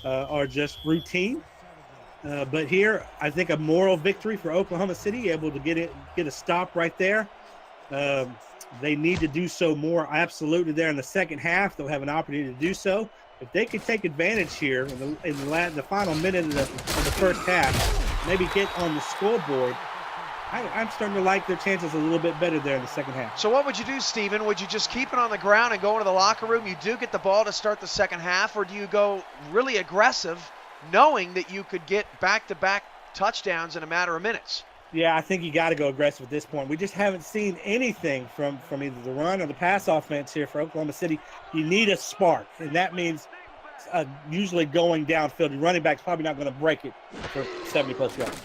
are just routine. But here, I think a moral victory for Oklahoma City, able to get a stop right there. They need to do so more. Absolutely, there in the second half, they'll have an opportunity to do so. If they could take advantage here in the final minute of the first half, maybe get on the scoreboard, I'm starting to like their chances a little bit better there in the second half.
So what would you do, Steven? Would you just keep it on the ground and go into the locker room? You do get the ball to start the second half, or do you go really aggressive, knowing that you could get back-to-back touchdowns in a matter of minutes?
Yeah, I think you got to go aggressive at this point. We just haven't seen anything from either the run or the pass offense here for Oklahoma City. You need a spark, and that means usually going downfield. The running back's probably not going to break it for 70-plus yards.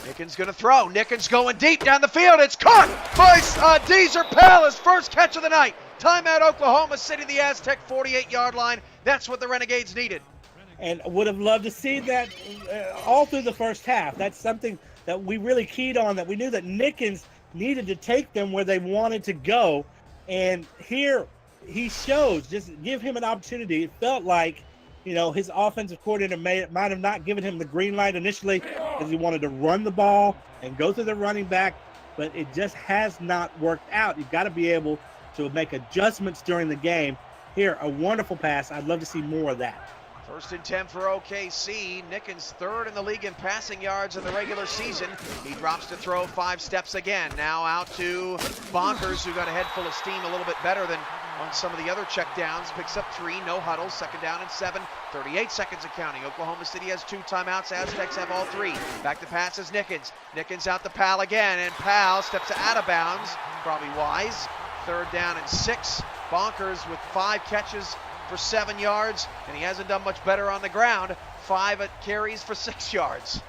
Nickens going to throw. Nickens going deep down the field. It's caught by Deezer Pell, his first catch of the night. Timeout Oklahoma City, the Aztec 48-yard line. That's what the Renegades needed.
And would have loved to see that all through the first half. That's something that we really keyed on, that we knew that Nickens needed to take them where they wanted to go. And here he shows, just give him an opportunity. It felt like, his offensive coordinator might have not given him the green light initially because he wanted to run the ball and go through the running back, but it just has not worked out. You've got to be able to make adjustments during the game. Here, a wonderful pass. I'd love to see more of that.
1st and 10 for OKC. Nickens third in the league in passing yards in the regular season. He drops to throw 5 steps again. Now out to Bonkers, who got a head full of steam a little bit better than on some of the other checkdowns. Picks up 3, no huddle, 2nd down and 7. 38 seconds of counting. Oklahoma City has 2 timeouts. Aztecs have all 3. Back to pass is Nickens. Nickens out to Pal again, and Pal steps out of bounds. Probably wise. 3rd down and 6. Bonkers with 5 catches for 7 yards, and he hasn't done much better on the ground. 5 carries for 6 yards.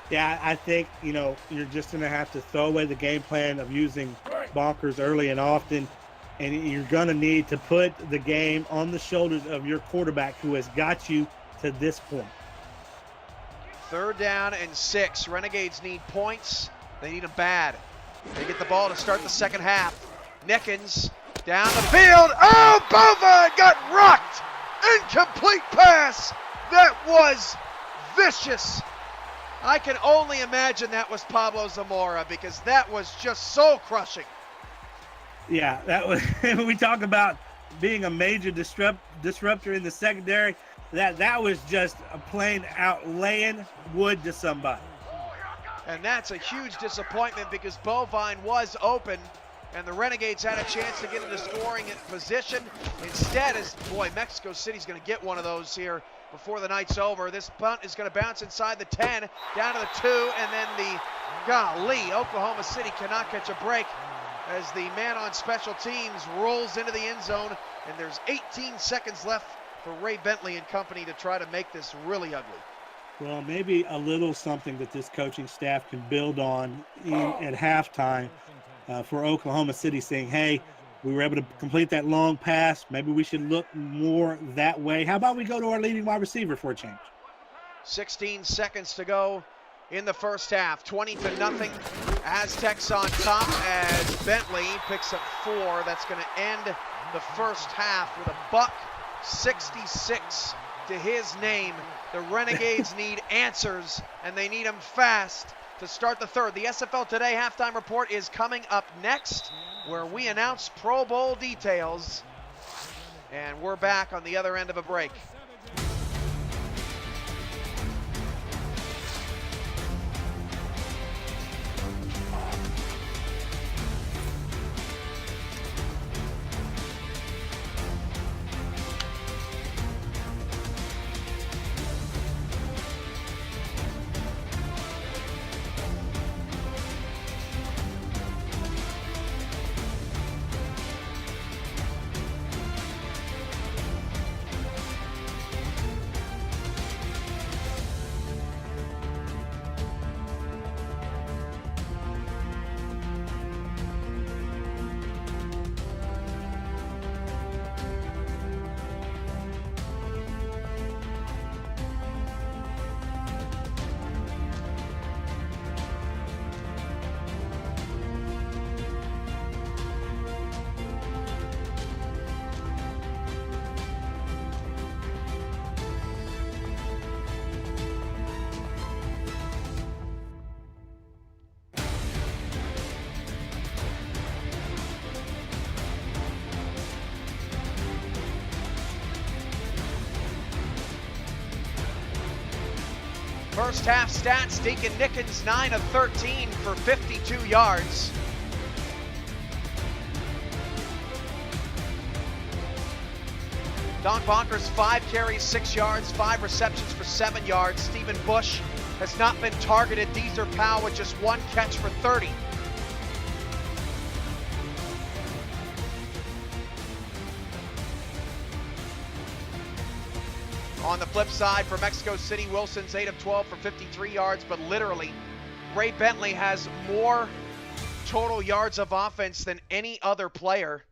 Yeah, I think, you're just going to have to throw away the game plan of using Bonkers early and often, and you're going to need to put the game on the shoulders of your quarterback who has got you to this point.
3rd down and 6. Renegades need points. They need them bad. They get the ball to start the second half. Nickens down the field. Oh, Bovine got rocked. Incomplete pass. That was vicious. I can only imagine that was Pablo Zamora, because that was just soul crushing.
Yeah, that was. We talk about being a major disruptor in the secondary. That was just a plain out laying wood to somebody.
And that's a huge disappointment, because Bovine was open, and the Renegades had a chance to get into scoring position. Instead, Mexico City's going to get one of those here before the night's over. This punt is going to bounce inside the 10, down to the 2, and then Oklahoma City cannot catch a break as the man on special teams rolls into the end zone, and there's 18 seconds left for Ray Bentley and company to try to make this really ugly.
Well, maybe a little something that this coaching staff can build on at halftime for Oklahoma City, saying, hey, we were able to complete that long pass. Maybe we should look more that way. How about we go to our leading wide receiver for a change?
16 seconds to go in the first half. 20-0. Aztecs on top as Bentley picks up 4. That's going to end the first half with a $1.66 to his name. The Renegades need answers, and they need them fast to start the third. The SFL Today halftime report is coming up next, where we announce Pro Bowl details, and we're back on the other end of a break. First half stats, Deacon Nickens 9 of 13 for 52 yards. Donk Bonkers 5 carries, 6 yards, 5 receptions for 7 yards. Stephen Bush has not been targeted. Deezer Powell with just 1 catch for 30. On the flip side, for Mexico City, Wilson's 8 of 12 for 53 yards, but literally, Ray Bentley has more total yards of offense than any other player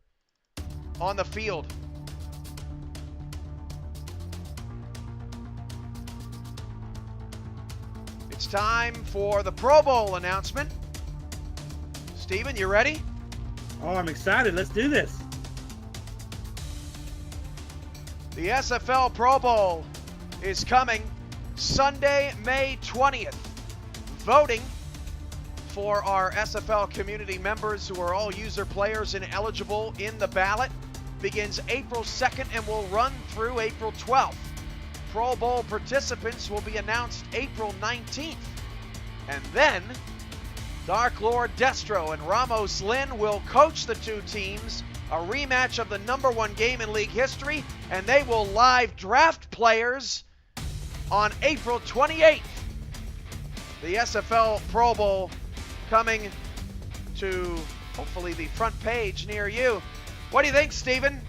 on the field. It's time for the Pro Bowl announcement. Steven, you ready?
Oh, I'm excited. Let's do this.
The SFL Pro Bowl is coming Sunday, May 20th. Voting for our SFL community members who are all user players and eligible in the ballot begins April 2nd and will run through April 12th. Pro Bowl participants will be announced April 19th. And then Dark Lord Destro and Ramos Lynn will coach the two teams, a rematch of the #1 game in league history, and they will live draft players on April 28th. The SFL Pro Bowl coming to hopefully the front page near you. What do you think, Steven?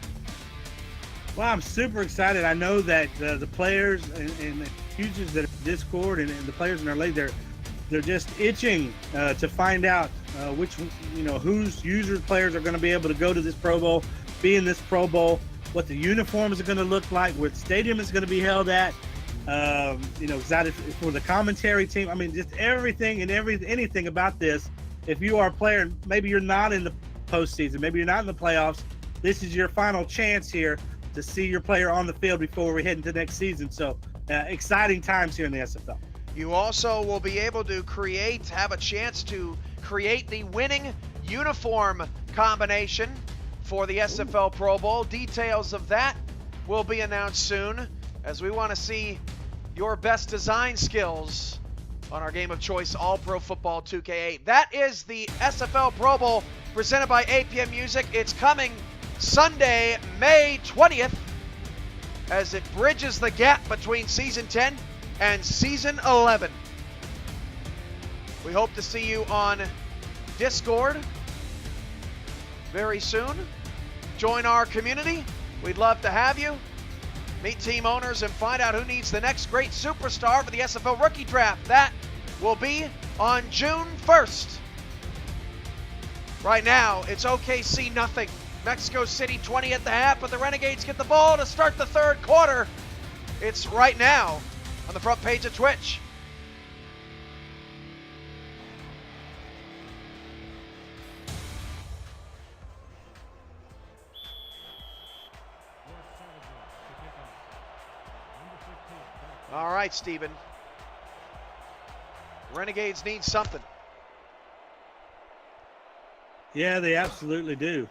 Well, I'm super excited. I know that the players and the users that are Discord and the players in our league, they're just itching to find out which, whose user players are going to be able to go to this Pro Bowl, be in this Pro Bowl, what the uniforms are going to look like, what stadium is going to be held at. Excited for the commentary team. I mean, just everything and anything about this. If you are a player, maybe you're not in the postseason, maybe you're not in the playoffs, this is your final chance here to see your player on the field before we head into next season. So exciting times here in the SFL.
You also will be able to have a chance to create the winning uniform combination for the SFL Pro Bowl. Details of that will be announced soon, as we want to see your best design skills on our game of choice, All Pro Football 2K8. That is the SFL Pro Bowl presented by APM Music. It's coming Sunday, May 20th, as it bridges the gap between Season 10 and Season 11. We hope to see you on Discord very soon. Join our community. We'd love to have you. Meet team owners and find out who needs the next great superstar for the SFL Rookie Draft. That will be on June 1st. Right now, it's OKC nothing. Mexico City 20 at the half, but the Renegades get the ball to start the third quarter. It's right now on the front page of Twitch. All right, Steven. Renegades need something.
Yeah, they absolutely do.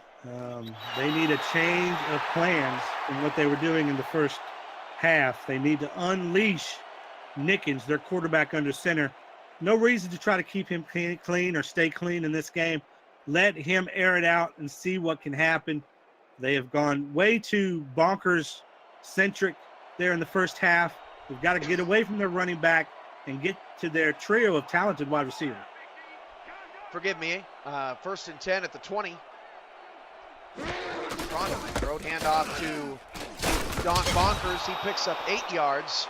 They need a change of plans in what they were doing in the first half. They need to unleash Nickens, their quarterback under center. No reason to try to keep him clean or stay clean in this game. Let him air it out and see what can happen. They have gone way too bonkers-centric there in the first half. They've got to get away from their running back and get to their trio of talented wide receivers.
Forgive me. 1st and 10 at the 20. Road handoff to Donk Bonkers. He picks up 8 yards.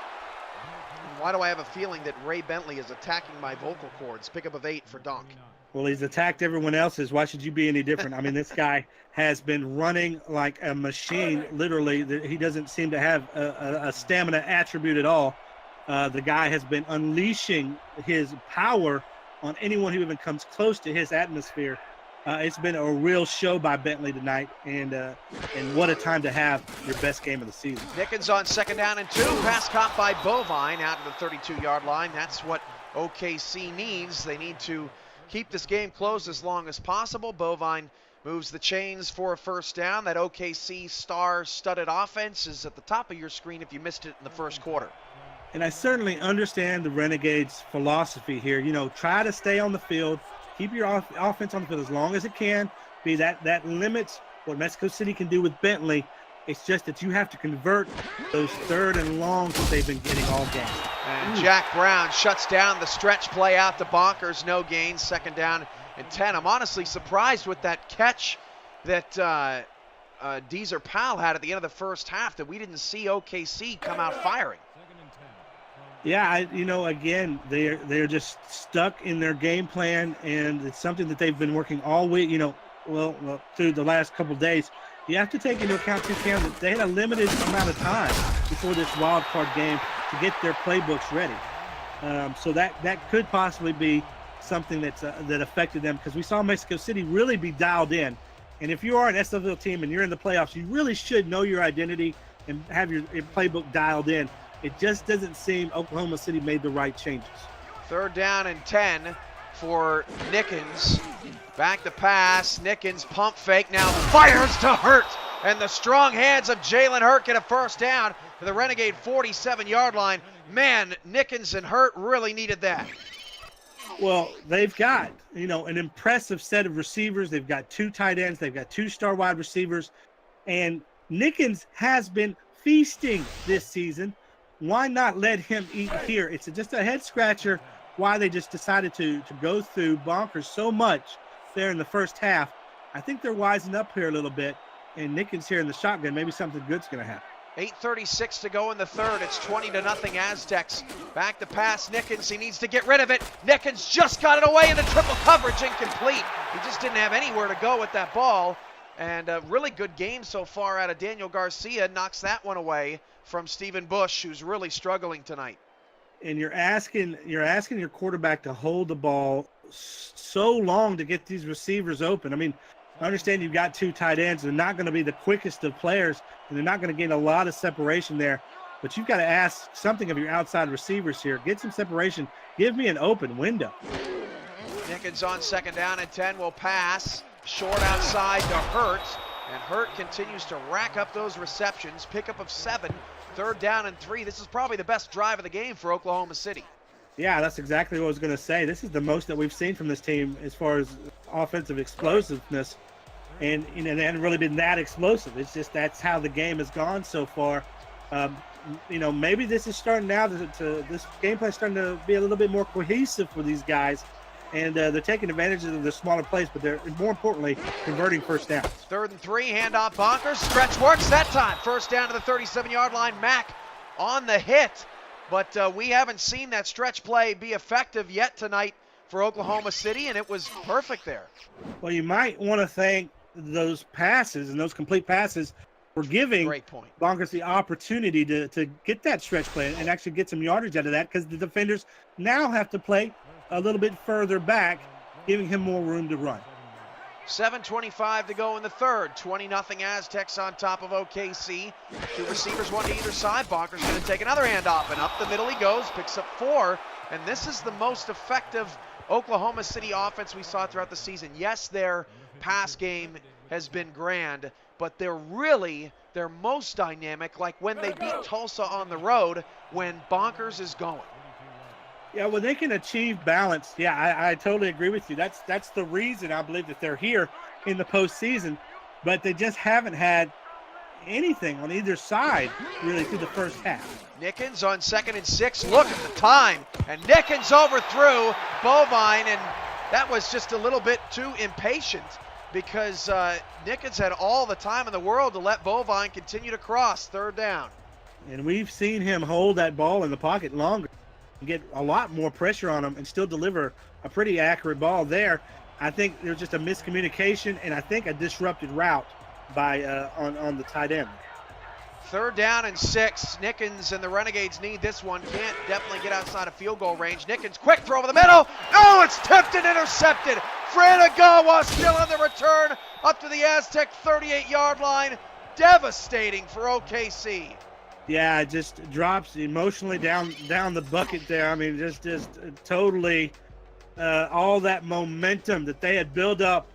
And why do I have a feeling that Ray Bentley is attacking my vocal cords? Pickup of 8 for Donk.
Well, he's attacked everyone else's. Why should you be any different? I mean, this guy has been running like a machine, literally. He doesn't seem to have a stamina attribute at all. The guy has been unleashing his power on anyone who even comes close to his atmosphere. It's been a real show by Bentley tonight, and what a time to have your best game of the season.
Nickens on 2nd down and 2. Pass caught by Bovine out to the 32-yard line. That's what OKC needs. They need to keep this game close as long as possible. Bovine moves the chains for a 1st down. That OKC star-studded offense is at the top of your screen if you missed it in the first quarter.
And I certainly understand the Renegades' philosophy here. You know, try to stay on the field, keep your offense on the field as long as it can. That limits what Mexico City can do with Bentley. It's just that you have to convert those 3rd and longs that they've been getting all game.
And Jack Brown shuts down the stretch play out to Bonkers. No gains. 2nd down and 10. I'm honestly surprised with that catch that Deezer Powell had at the end of the first half that we didn't see OKC come out firing.
Yeah, again, they're just stuck in their game plan, and it's something that they've been working all week, well, through the last couple of days. You have to take into account, too, Cam, that they had a limited amount of time before this wild card game to get their playbooks ready. So that could possibly be something that affected them, because we saw Mexico City really be dialed in. And if you are an SFL team and you're in the playoffs, you really should know your identity and have your playbook dialed in. It just doesn't seem Oklahoma City made the right changes.
3rd down and 10 for Nickens. Back to pass. Nickens pump fake. Now fires to Hurt. And the strong hands of Jalen Hurt get a 1st down to the Renegade 47-yard line. Man, Nickens and Hurt really needed that.
Well, they've got, an impressive set of receivers. They've got 2 tight ends. They've got 2 star wide receivers. And Nickens has been feasting this season. Why not let him eat here? It's just a head scratcher why they just decided to go through Bonkers so much there in the first half. I think they're wising up here a little bit, and Nickens here in the shotgun, maybe something good's going to happen.
8:36 to go in the 3rd. It's 20-0 Aztecs. Back to pass. Nickens, he needs to get rid of it. Nickens just got it away into triple coverage, incomplete. He just didn't have anywhere to go with that ball. And a really good game so far out of Daniel Garcia. Knocks that one away from Stephen Bush, who's really struggling tonight.
And you're asking your quarterback to hold the ball so long to get these receivers open. I mean, I understand you've got 2 tight ends. They're not going to be the quickest of players, and they're not going to gain a lot of separation there. But you've got to ask something of your outside receivers here. Get some separation. Give me an open window.
Nickens on 2nd down and 10 will pass. Short outside to Hurt. And Hurt continues to rack up those receptions. Pickup of 7. 3rd down and 3. This is probably the best drive of the game for Oklahoma City.
Yeah, that's exactly what I was going to say. This is the most that we've seen from this team as far as offensive explosiveness. And they haven't really been that explosive. It's just that's how the game has gone so far. Maybe this is starting now this game plan is starting to be a little bit more cohesive for these guys. And they're taking advantage of the smaller plays, but they're more importantly converting 1st downs.
3rd and 3, handoff Bonkers. Stretch works that time. 1st down to the 37-yard line. Mack on the hit. But we haven't seen that stretch play be effective yet tonight for Oklahoma City, and it was perfect there.
Well, you might want to thank those passes and those complete passes for giving Bonkers the opportunity to get that stretch play and actually get some yardage out of that, because the defenders now have to play a little bit further back, giving him more room to run.
7:25 to go in the 3rd. 20-0 Aztecs on top of OKC. 2 receivers, 1 to either side. Bonkers going to take another handoff, and up the middle he goes, picks up 4. And this is the most effective Oklahoma City offense we saw throughout the season. Yes, their pass game has been grand, but they're most dynamic, like when they beat Tulsa on the road, when Bonkers is going.
Yeah, well, they can achieve balance. Yeah, I totally agree with you. That's the reason I believe that they're here in the postseason, but they just haven't had anything on either side really through the first half.
Nickens on 2nd and 6. Look at the time, and Nickens overthrew Bovine, and that was just a little bit too impatient, because Nickens had all the time in the world to let Bovine continue to cross. 3rd down.
And we've seen him hold that ball in the pocket longer and get a lot more pressure on him and still deliver a pretty accurate ball there. I think there's just a miscommunication and I think a disrupted route by on the tight end.
3rd down and 6. Nickens and the Renegades need this one. Can't definitely get outside of field goal range. Nickens, quick throw over the middle. Oh, it's tipped and intercepted. Franagawa still on the return up to the Aztec 38-yard line. Devastating for OKC.
Yeah, it just drops emotionally down the bucket there. I mean, just totally all that momentum that they had built up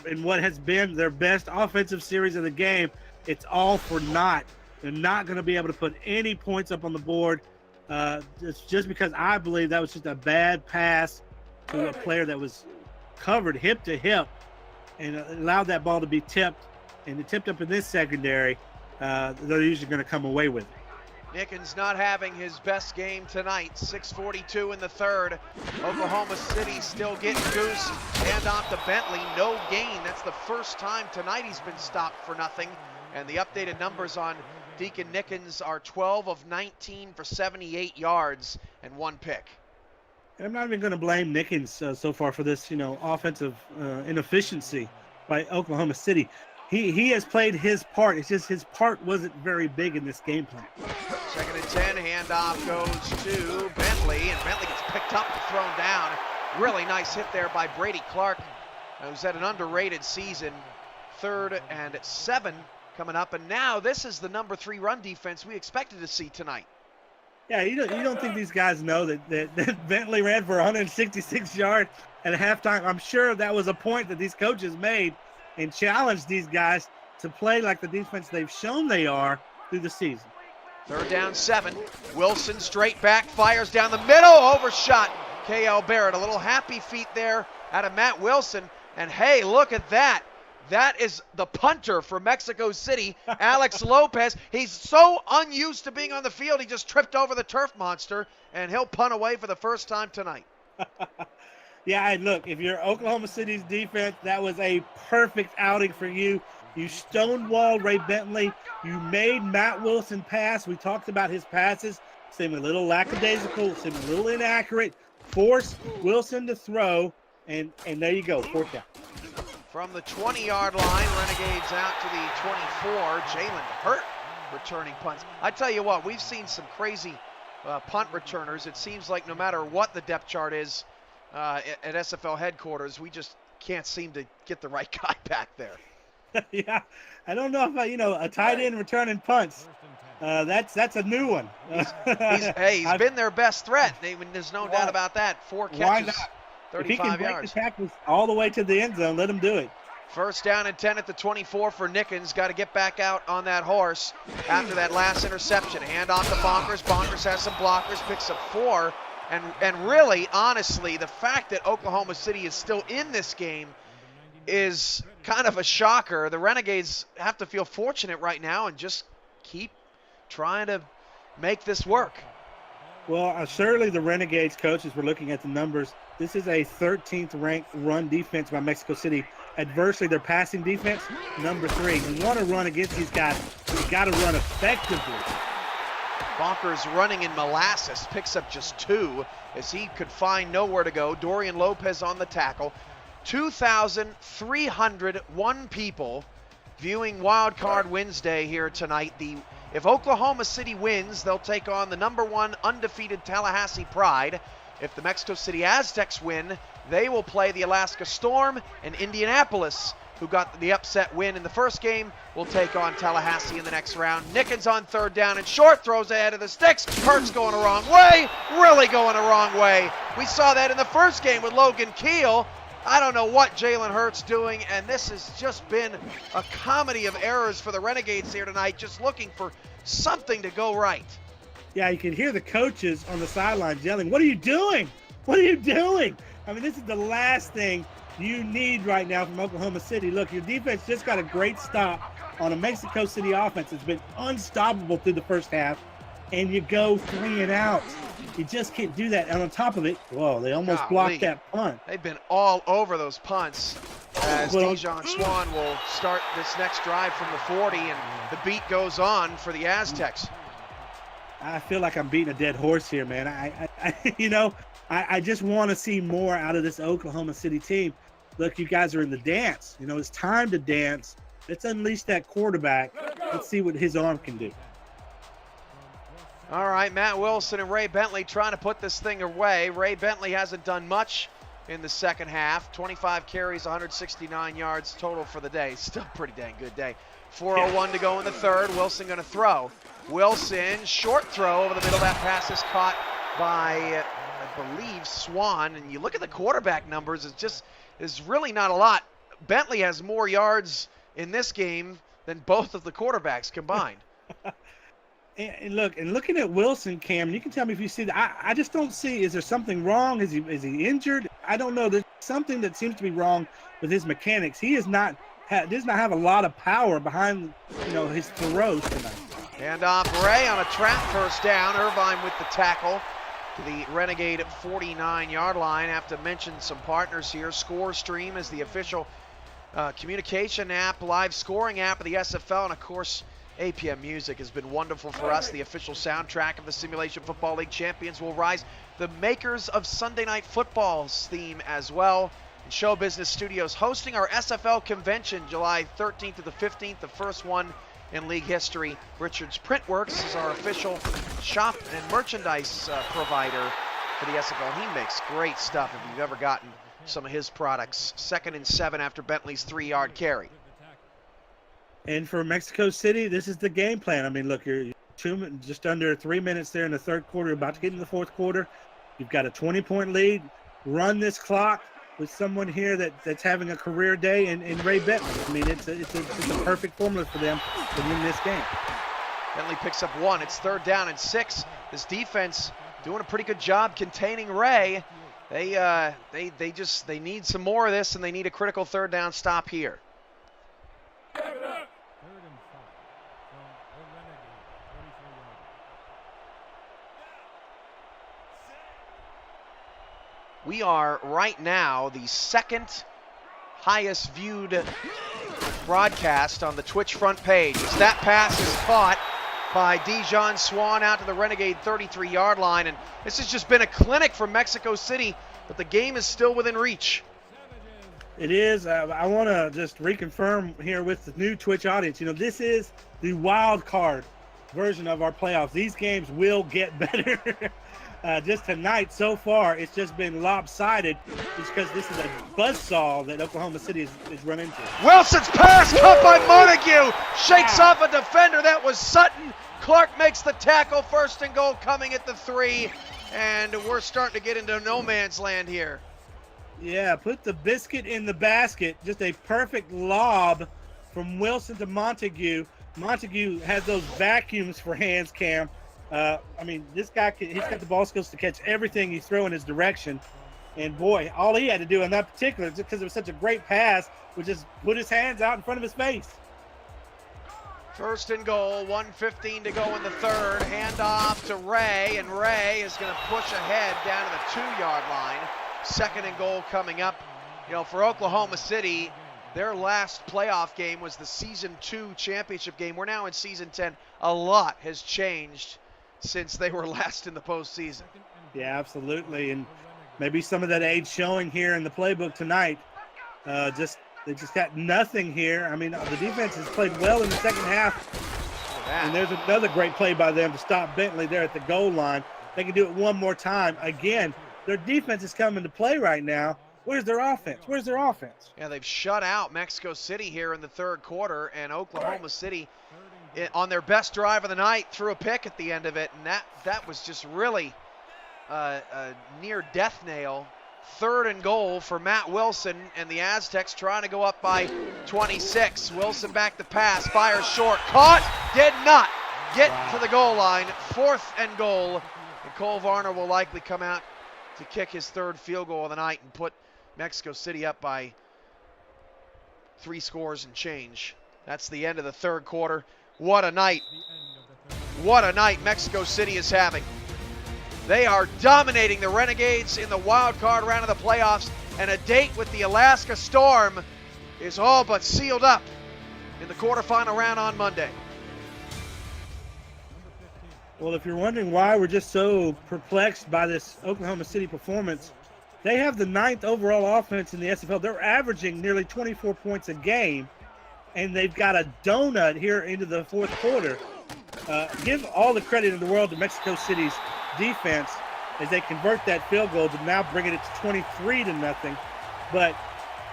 in what has been their best offensive series of the game. It's all for naught. They're not going to be able to put any points up on the board. It's just because I believe that was just a bad pass to a player that was covered hip to hip and allowed that ball to be tipped. And it tipped up in this secondary. They're usually going to come away with it.
Nickens not having his best game tonight. 6:42 in the third. Oklahoma City still getting goose. Hand off to Bentley. No gain. That's the first time tonight he's been stopped for nothing. And the updated numbers on Deacon Nickens are 12 of 19 for 78 yards and 1 pick.
I'm not even going to blame Nickens so far for this, offensive inefficiency by Oklahoma City. He has played his part. It's just his part wasn't very big in this game plan.
2nd and 10, handoff goes to Bentley, and Bentley gets picked up and thrown down. Really nice hit there by Brady Clark, who's had an underrated season. 3rd and 7 coming up, and now this is the number 3 run defense we expected to see tonight.
Yeah, you don't think these guys know that Bentley ran for 166 yards at halftime? I'm sure that was a point that these coaches made and challenged these guys to play like the defense they've shown they are through the season.
3rd down 7. Wilson straight back, fires down the middle, overshot. K.L. Barrett, a little happy feet there out of Matt Wilson. And hey, look at that. That is the punter for Mexico City, Alex Lopez. He's so unused to being on the field, he just tripped over the turf monster, and he'll punt away for the first time tonight.
Yeah, and look, if you're Oklahoma City's defense, that was a perfect outing for you. You stonewalled Ray Bentley. You made Matt Wilson pass. We talked about his passes. Seemed a little lackadaisical, seemed a little inaccurate. Force Wilson to throw, and there you go, 4th down.
From the 20-yard line, Renegades out to the 24. Jalen Hurt returning punts. I tell you what, we've seen some crazy punt returners. It seems like no matter what the depth chart is, at SFL headquarters, we just can't seem to get the right guy back there.
Yeah, I don't know if a tight end returning punts. That's a new one.
He's been their best threat. There's no doubt about that. 4 catches,
why not?
35
if he can
yards.
break the tackles all the way to the end zone, let him do it.
1st down and 10 at the 24 for Nickens. Got to get back out on that horse after that last interception. Hand off to Bonkers. Bonkers has some blockers, picks up 4. And really, honestly, the fact that Oklahoma City is still in this game is kind of a shocker. The Renegades have to feel fortunate right now and just keep trying to make this work.
Well, certainly the Renegades coaches were looking at the numbers. This is a 13th ranked run defense by Mexico City. Adversely, their passing defense, number 3. You want to run against these guys, you got to run effectively.
Bonkers running in molasses, picks up just 2 as he could find nowhere to go. Dorian Lopez on the tackle. 2,301 people viewing Wild Card Wednesday here tonight. If Oklahoma City wins, they'll take on the number 1 undefeated Tallahassee Pride. If the Mexico City Aztecs win, they will play the Alaska Storm, and Indianapolis, who got the upset win in the first game, will take on Tallahassee in the next round. Nickens on 3rd down and short, throws ahead of the sticks. Hurts going the wrong way, really going the wrong way. We saw that in the first game with Logan Keel. I don't know what Jalen Hurts doing, and this has just been a comedy of errors for the Renegades here tonight, just looking for something to go right.
Yeah, you can hear the coaches on the sidelines yelling, "What are you doing? What are you doing?" I mean, this is the last thing you need right now from Oklahoma City. Look, your defense just got a great stop on a Mexico City offense. It's been unstoppable through the first half, and you go 3 and out. You just can't do that. And on top of it, whoa, they almost blocked that punt.
They've been all over those punts as Dijon Swan will start this next drive from the 40, and the beat goes on for the Aztecs.
I feel like I'm beating a dead horse here, man. I just want to see more out of this Oklahoma City team. Look, you guys are in the dance. It's time to dance. Let's unleash that quarterback. Let's see what his arm can do.
All right, Matt Wilson and Ray Bentley trying to put this thing away. Ray Bentley hasn't done much in the second half. 25 carries, 169 yards total for the day. Still a pretty dang good day. 4:01 to go in the third. Wilson going to throw. Wilson, short throw over the middle. That pass is caught by, I believe, Swan. And you look at the quarterback numbers, it's really not a lot. Bentley has more yards in this game than both of the quarterbacks combined.
And looking at Wilson, Cam, you can tell me if you see that. I just don't see. Is there something wrong? Is he injured? I don't know. There's something that seems to be wrong with his mechanics. He does not have a lot of power behind his throws tonight.
And Ray on a trap first down. Irvine with the tackle to the Renegade 49-yard line. Have to mention some partners here. ScoreStream is the official communication app, live scoring app of the SFL, and of course APM Music has been wonderful for us. The official soundtrack of the Simulation Football League champions will rise. The makers of Sunday Night Football's theme as well. And Show Business Studios hosting our SFL convention July 13th to the 15th, the first one in league history. Richards Printworks is our official shop and merchandise provider for the SFL. He makes great stuff if you've ever gotten some of his products. 2nd and 7 after Bentley's 3-yard carry.
And for Mexico City, this is the game plan. I mean, look, you're just under 3 minutes there in the third quarter, about to get into the fourth quarter. You've got a 20-point lead. Run this clock with someone here that's having a career day in Ray Bentley. I mean, it's a perfect formula for them to win this game.
Bentley picks up 1. It's 3rd down and 6. This defense doing a pretty good job containing Ray. They need some more of this, and they need a critical 3rd down stop here. We are right now the 2nd highest viewed broadcast on the Twitch front page. As that pass is caught by Dijon Swan out to the Renegade 33-yard line. And this has just been a clinic for Mexico City, but the game is still within reach.
It is. I want to just reconfirm here with the new Twitch audience. This is the wild card version of our playoffs. These games will get better. Just tonight, so far, it's just been lopsided just because this is a buzzsaw that Oklahoma City is run into.
Wilson's pass caught by Montague. Shakes off a defender. That was Sutton. Clark makes the tackle. 1st and goal coming at the 3. And we're starting to get into no man's land here.
Yeah, put the biscuit in the basket. Just a perfect lob from Wilson to Montague. Montague has those vacuums for hands, Cam. This guy, he's got the ball skills to catch everything you throw in his direction. And, boy, all he had to do in that particular, just because it was such a great pass, was just put his hands out in front of his face.
1st and goal, 1:15 to go in the 3rd. Handoff to Ray, and Ray is going to push ahead down to the 2-yard line. 2nd and goal coming up. For Oklahoma City, their last playoff game was the Season 2 championship game. We're now in Season 10. A lot has changed since they were last in the postseason.
Yeah, absolutely. And maybe some of that age showing here in the playbook tonight. They just got nothing here. I mean, the defense has played well in the second half. And there's another great play by them to stop Bentley there at the goal line. They can do it one more time. Again, their defense is coming to play right now. Where's their offense?
Yeah, they've shut out Mexico City here in the 3rd quarter, and Oklahoma City on their best drive of the night threw a pick at the end of it, and that was just really a near death nail. 3rd and goal for Matt Wilson, and the Aztecs trying to go up by 26. Wilson back to pass, fires short, caught, did not get to the goal line. 4th and goal, and Cole Varner will likely come out to kick his 3rd field goal of the night and put Mexico City up by 3 scores and change. That's the end of the 3rd quarter. What a night. What a night Mexico City is having. They are dominating the Renegades in the wild card round of the playoffs, and a date with the Alaska Storm is all but sealed up in the quarterfinal round on Monday.
Well, if you're wondering why we're just so perplexed by this Oklahoma City performance, they have the 9th overall offense in the SFL. They're averaging nearly 24 points a game, and they've got a donut here into the 4th quarter. Give all the credit in the world to Mexico City's defense as they convert that field goal to now bringing it to 23-0. But,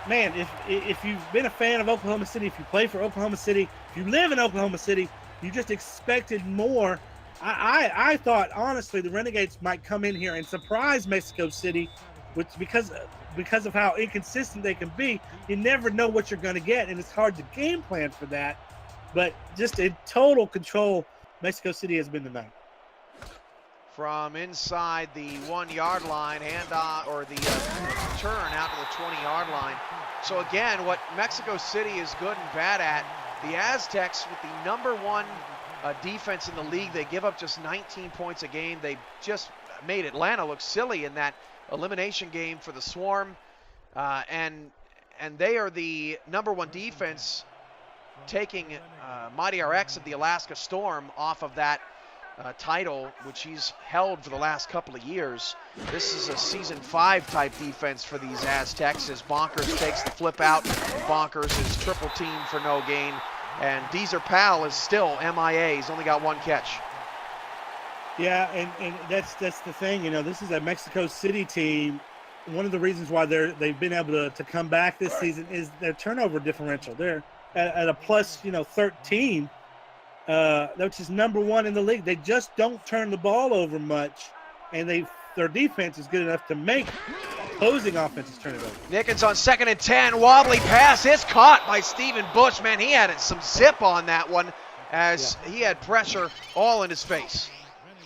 man, if you've been a fan of Oklahoma City, if you play for Oklahoma City, if you live in Oklahoma City, you just expected more. I thought, honestly, the Renegades might come in here and surprise Mexico City, which because of how inconsistent they can be, you never know what you're going to get, and it's hard to game plan for that. But just in total control Mexico City has been tonight.
From inside the 1-yard line, handoff or the turn out to the 20-yard line. So again, what Mexico City is good and bad at, the Aztecs with the #1 defense in the league, they give up just 19 points a game. They just made Atlanta look silly in that elimination game for the Swarm, and they are the #1 defense, taking Mighty RX of the Alaska Storm off of that title, which he's held for the last couple of years. This is a Season 5 type defense for these Aztecs as Bonkers takes the flip out. Bonkers is triple teamed for no gain, and Deezer Powell is still MIA. He's only got 1 catch.
Yeah, and that's the thing. This is a Mexico City team. One of the reasons why they've been able to come back this season is their turnover differential. They're at a plus 13, which is #1 in the league. They just don't turn the ball over much, and their defense is good enough to make opposing offenses turn it over.
Nickens on 2nd and 10, wobbly pass is caught by Stephen Bush. Man, he had some zip on that one as he had pressure all in his face.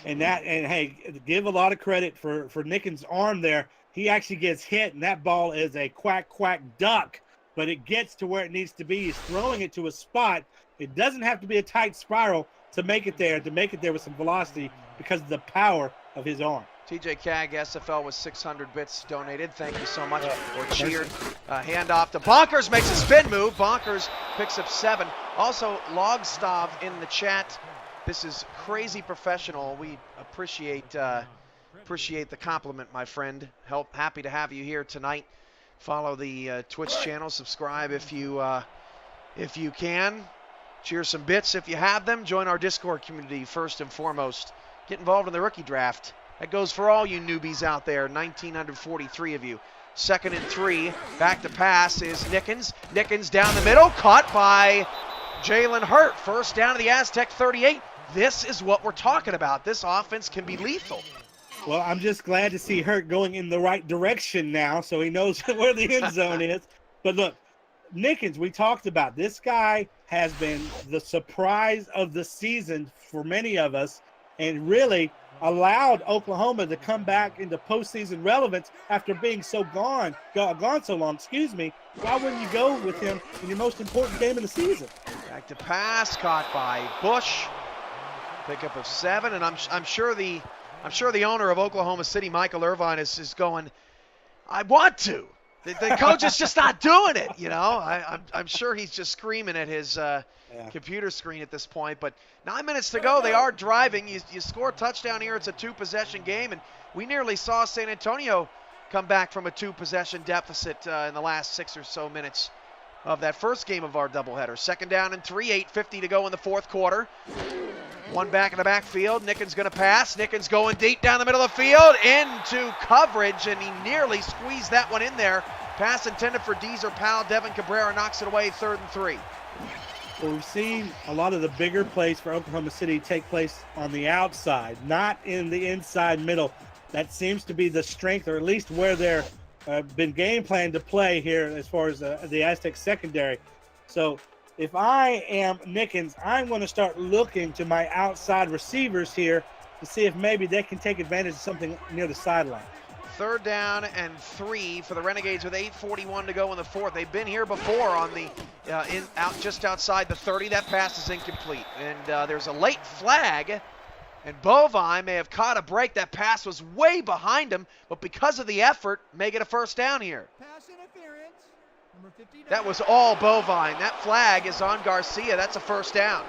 And hey, give a lot of credit for Nickens' arm there. He actually gets hit, and that ball is a quack duck, but it gets to where it needs to be. He's throwing it to a spot. It doesn't have to be a tight spiral to make it there with some velocity because of the power of his arm.
TJ Cagg, SFL, with 600 bits donated. Thank you so much. Or cheered. Handoff to Bonkers, makes a spin move. Bonkers picks up 7. Also, Logstav in the chat. This is crazy professional. We appreciate the compliment, my friend. Happy to have you here tonight. Follow the Twitch channel. Subscribe if you can. Cheer some bits if you have them. Join our Discord community first and foremost. Get involved in the rookie draft. That goes for all you newbies out there. 1,943 of you. 2nd and 3. Back to pass is Nickens. Nickens down the middle. Caught by Jalen Hurt. First down to the Aztec 38. This is what we're talking about. This offense can be lethal.
Well, I'm just glad to see Hurt going in the right direction now, so he knows where the end zone is. But look, Nickens, we talked about. This guy has been the surprise of the season for many of us and really allowed Oklahoma to come back into postseason relevance after being gone so long. Why wouldn't you go with him in your most important game of the season?
Back to pass, caught by Bush. Pickup of 7, and I'm sure the owner of Oklahoma City, Michael Irvine, is going, I want to. The coach is just not doing it, I'm sure he's just screaming at his computer screen at this point. But 9 minutes to go. They are driving. You score a touchdown here. It's a 2-possession game, and we nearly saw San Antonio come back from a 2-possession deficit in the last 6 or so minutes of that first game of our doubleheader. 2nd down and 3, 8:50 to go in the 4th quarter. One back in the backfield. Nickens going to pass. Nickens going deep down the middle of the field into coverage, and he nearly squeezed that one in there. Pass intended for Deezer Powell. Devin Cabrera knocks it away. 3rd and 3.
Well, we've seen a lot of the bigger plays for Oklahoma City take place on the outside, not in the inside middle. That seems to be the strength, or at least where they're been game planned to play here as far as the Aztec secondary. So if I am Nickens, I'm going to start looking to my outside receivers here to see if maybe they can take advantage of something near the sideline.
3rd down and 3 for the Renegades with 8:41 to go in the 4th. They've been here before on the just outside the 30. That pass is incomplete, and there's a late flag. And Bovine may have caught a break. That pass was way behind him, but because of the effort, may get a 1st down here.
Pass interference. Number 59.
That was all Bovine. That flag is on Garcia. That's a 1st down.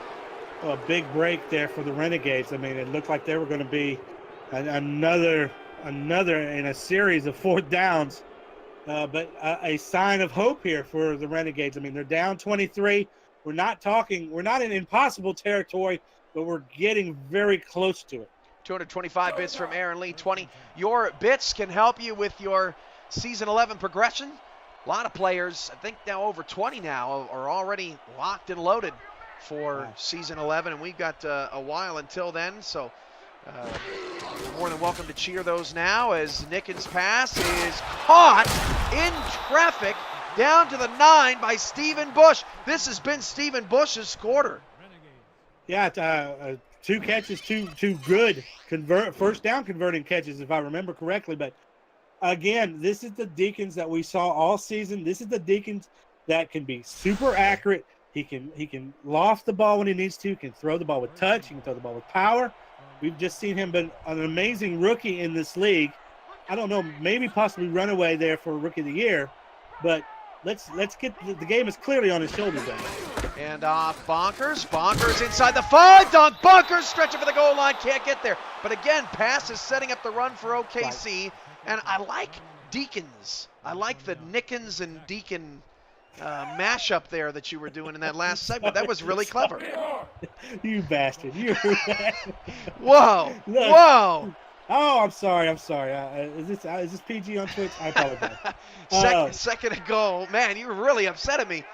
Well, a big break there for the Renegades. I mean, it looked like they were going to be another in a series of 4th downs, but a sign of hope here for the Renegades. I mean, they're down 23. We're not in impossible territory, but we're getting very close to it.
225 bits from Aaron Lee, 20. Your bits can help you with your Season 11 progression. A lot of players, I think now over 20 now, are already locked and loaded for Season 11, and we've got a while until then, so you're more than welcome to cheer those now as Nickens' pass is caught in traffic down to the 9 by Stephen Bush. This has been Stephen Bush's quarter.
Yeah, 2 catches, two good first down converting catches, if I remember correctly. But again, this is the Deacons that we saw all season. This is the Deacons that can be super accurate. He can loft the ball when he needs to. He can throw the ball with touch. He can throw the ball with power. We've just seen him been an amazing rookie in this league. I don't know, maybe possibly runaway there for Rookie of the Year, but let's get the game is clearly on his shoulders now.
And off Bonkers. Bonkers inside the 5. Dunk. Bonkers stretching for the goal line. Can't get there. But again, pass is setting up the run for OKC. Right. And I like Deacons. I like the Nickens and Deacon mashup there that you were doing in that last segment. That was really clever.
You bastard.
Whoa.
Look.
Whoa.
Oh, I'm sorry. Is this PG on Twitch? I apologize.
Second and goal. Man, you were really upset at me.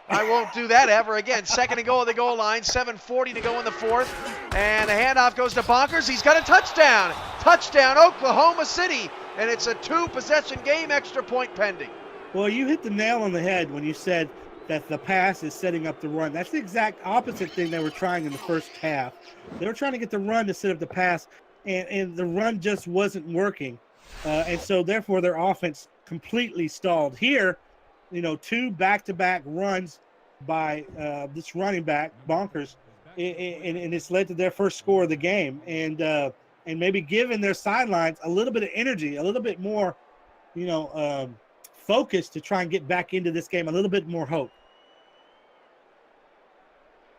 I won't do that ever again. Second and goal at the goal line. 7:40 to go in the fourth. And the handoff goes to Bonkers. He's got a touchdown. Touchdown, Oklahoma City. And it's a 2-possession game, extra point pending.
Well, you hit the nail on the head when you said that the pass is setting up the run. That's the exact opposite thing they were trying in the first half. They were trying to get the run to set up the pass, and the run just wasn't working. And so, therefore, their offense completely stalled. Here, 2 back-to-back runs by this running back, Bonkers, and it's led to their first score of the game. And maybe giving their sidelines a little bit of energy, a little bit more, focus to try and get back into this game, a little bit more hope.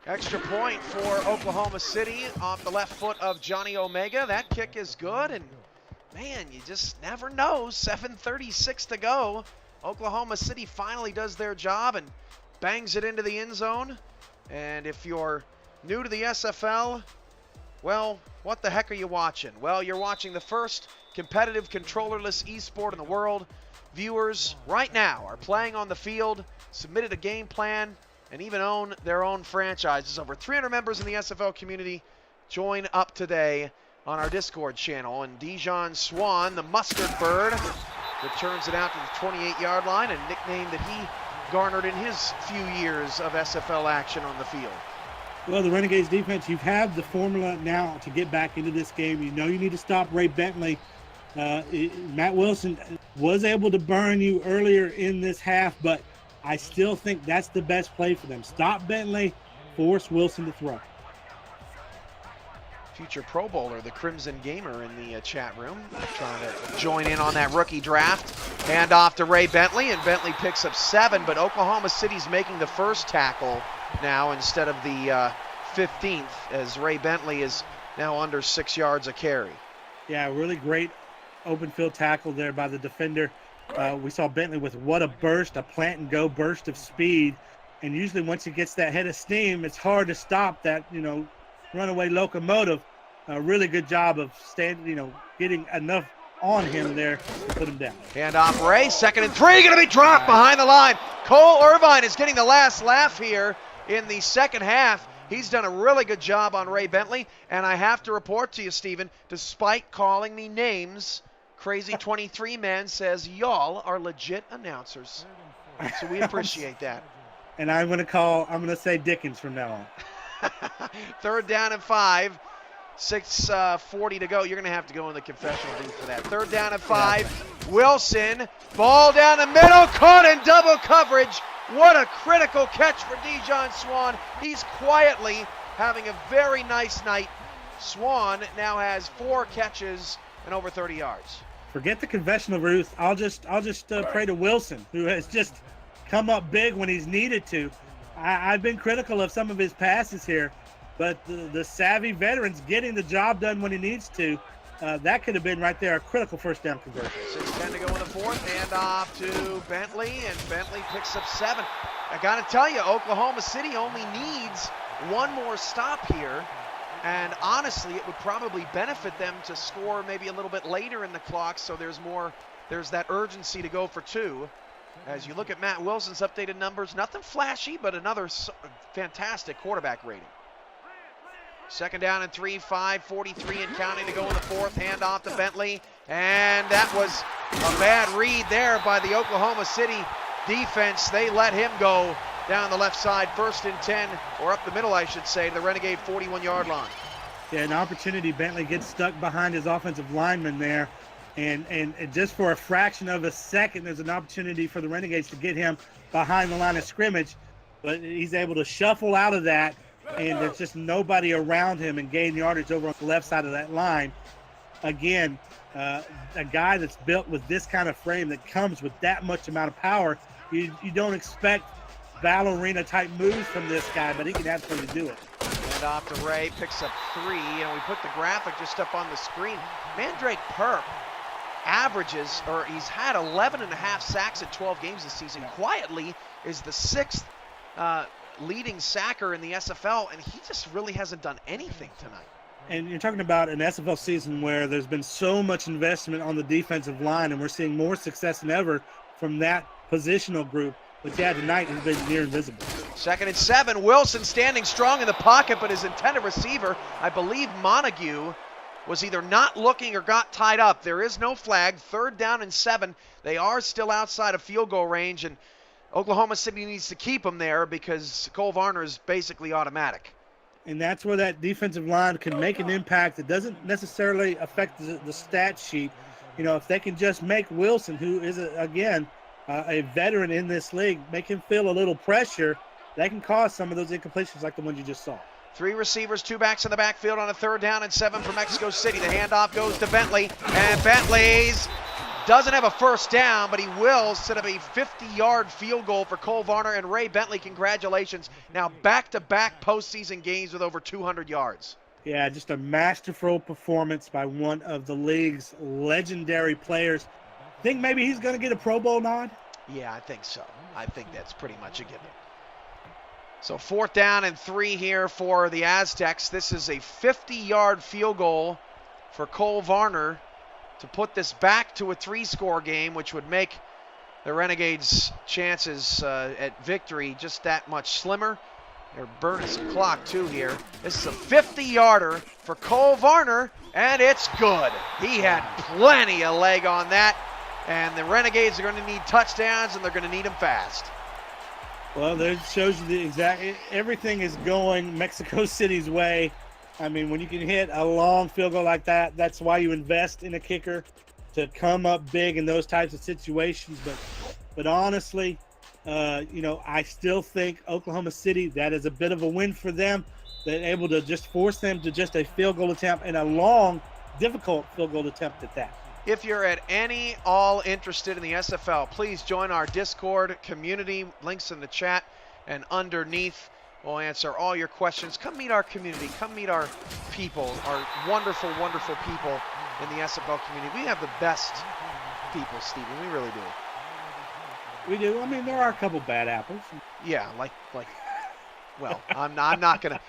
Extra point for Oklahoma City off the left foot of Johnny Omega. That kick is good, and man, you just never know. 7:36 to go. Oklahoma City finally does their job and bangs it into the end zone. And if you're new to the SFL, well, what the heck are you watching? Well, you're watching the first competitive controllerless esport in the world. Viewers right now are playing on the field, submitted a game plan, and even own their own franchises. Over 300 members in the SFL community join up today on our Discord channel. And Dijon Swan, the mustard bird, returns it out to the 28-yard line, a nickname that he garnered in his few years of SFL action on the field.
Well, the Renegades defense, you have the formula now to get back into this game. You need to stop Ray Bentley. Matt Wilson was able to burn you earlier in this half, but I still think that's the best play for them. Stop Bentley, force Wilson to throw.
Future Pro Bowler, the Crimson Gamer in the chat room, trying to join in on that rookie draft. Hand off to Ray Bentley, and Bentley picks up 7, but Oklahoma City's making the first tackle now instead of the 15th, as Ray Bentley is now under 6 yards a carry.
Yeah, really great open field tackle there by the defender. We saw Bentley with what a burst, a plant-and-go burst of speed. And usually once he gets that head of steam, it's hard to stop that, runaway locomotive. A really good job of getting enough on him there to put him down.
Hand off Ray, 2nd and 3, going to be dropped behind the line. Cole Irvine is getting the last laugh here in the second half. He's done a really good job on Ray Bentley, and I have to report to you, Steven, despite calling me names, Crazy 23 Man says y'all are legit announcers. So we appreciate that.
And I'm going to say Dickens from now on.
3rd down and 5. 6:40 to go. You're going to have to go in the confessional booth for that. 3rd down and 5. Wilson, ball down the middle, caught in double coverage. What a critical catch for Dijon Swan. He's quietly having a very nice night. Swan now has 4 catches and over 30 yards.
Forget the confessional booth. I'll just pray to Wilson, who has just come up big when he's needed to. I've been critical of some of his passes here, but the savvy veteran's getting the job done when he needs to. That could have been right there a critical first down conversion.
6:10 to go in the fourth. Hand off to Bentley, and Bentley picks up 7. I got to tell you, Oklahoma City only needs one more stop here. And honestly, it would probably benefit them to score maybe a little bit later in the clock, so there's that urgency to go for 2. As you look at Matt Wilson's updated numbers, nothing flashy, but another fantastic quarterback rating. 2nd down and 3, 5:43 and counting to go in the fourth. Hand off to Bentley, and that was a bad read there by the Oklahoma City defense. They let him go down the left side. 1st and 10, or up the middle, I should say, to the Renegade 41-yard line.
Yeah, an opportunity. Bentley gets stuck behind his offensive lineman there. And just for a fraction of a second, there's an opportunity for the Renegades to get him behind the line of scrimmage. But he's able to shuffle out of that, and there's just nobody around him and gain yardage over on the left side of that line. Again, a guy that's built with this kind of frame that comes with that much amount of power, you don't expect ballerina-type moves from this guy, but he can absolutely do it.
And off to Ray, picks up 3, and we put the graphic just up on the screen. Mandrake Perp averages, or he's had 11.5 sacks in 12 games this season. Quietly is the 6th leading sacker in the SFL, and he just really hasn't done anything tonight.
And you're talking about an SFL season where there's been so much investment on the defensive line, and we're seeing more success than ever from that positional group. But yeah, tonight has been near invisible.
2nd and 7. Wilson standing strong in the pocket, but his intended receiver, I believe Montague, was either not looking or got tied up. There is no flag. 3rd down and 7. They are still outside of field goal range, and Oklahoma City needs to keep them there because Cole Varner is basically automatic.
And that's where that defensive line can make an impact that doesn't necessarily affect the stat sheet. You know, if they can just make Wilson, who is, again, a veteran in this league, make him feel a little pressure, that can cause some of those incompletions like the ones you just saw.
3 receivers, 2 backs in the backfield on a 3rd down and 7 for Mexico City. The handoff goes to Bentley, and Bentley's doesn't have a 1st down, but he will set up a 50-yard field goal for Cole Varner and Ray Bentley. Congratulations. Now back-to-back postseason games with over 200 yards.
Yeah, just a masterful performance by one of the league's legendary players. Think maybe he's going to get a Pro Bowl nod?
Yeah, I think so. I think that's pretty much a given. So 4th down and 3 here for the Aztecs. This is a 50-yard field goal for Cole Varner to put this back to a 3-score game, which would make the Renegades' chances at victory just that much slimmer. They're burning some clock, too, here. This is a 50-yarder for Cole Varner, and it's good. He had plenty of leg on that, and the Renegades are going to need touchdowns, and they're going to need them fast.
Well, that shows you the exact – everything is going Mexico City's way. I mean, when you can hit a long field goal like that, that's why you invest in a kicker, to come up big in those types of situations. But honestly, I still think Oklahoma City, that is a bit of a win for them. They're able to just force them to just a field goal attempt, and a long, difficult field goal attempt at that.
If you're at all interested in the SFL, please join our Discord community. Links in the chat and underneath. We'll answer all your questions. Come meet our community. Come meet our people, our wonderful, wonderful people in the SFL community. We have the best people, Stephen. We really do.
We do. I mean, there are a couple bad apples.
Yeah, well, I'm not gonna.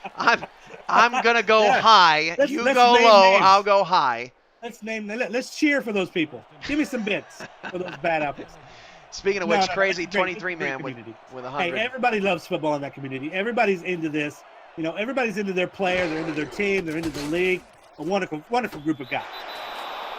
I'm gonna go high. You go low.
Names.
I'll go high.
Let's cheer for those people. Give me some bits for those bad apples.
Speaking of which, crazy 23-man with 100.
Hey, everybody loves football in that community. Everybody's into this. You know, everybody's into their player. They're into their team. They're into the league. A wonderful, wonderful group of guys.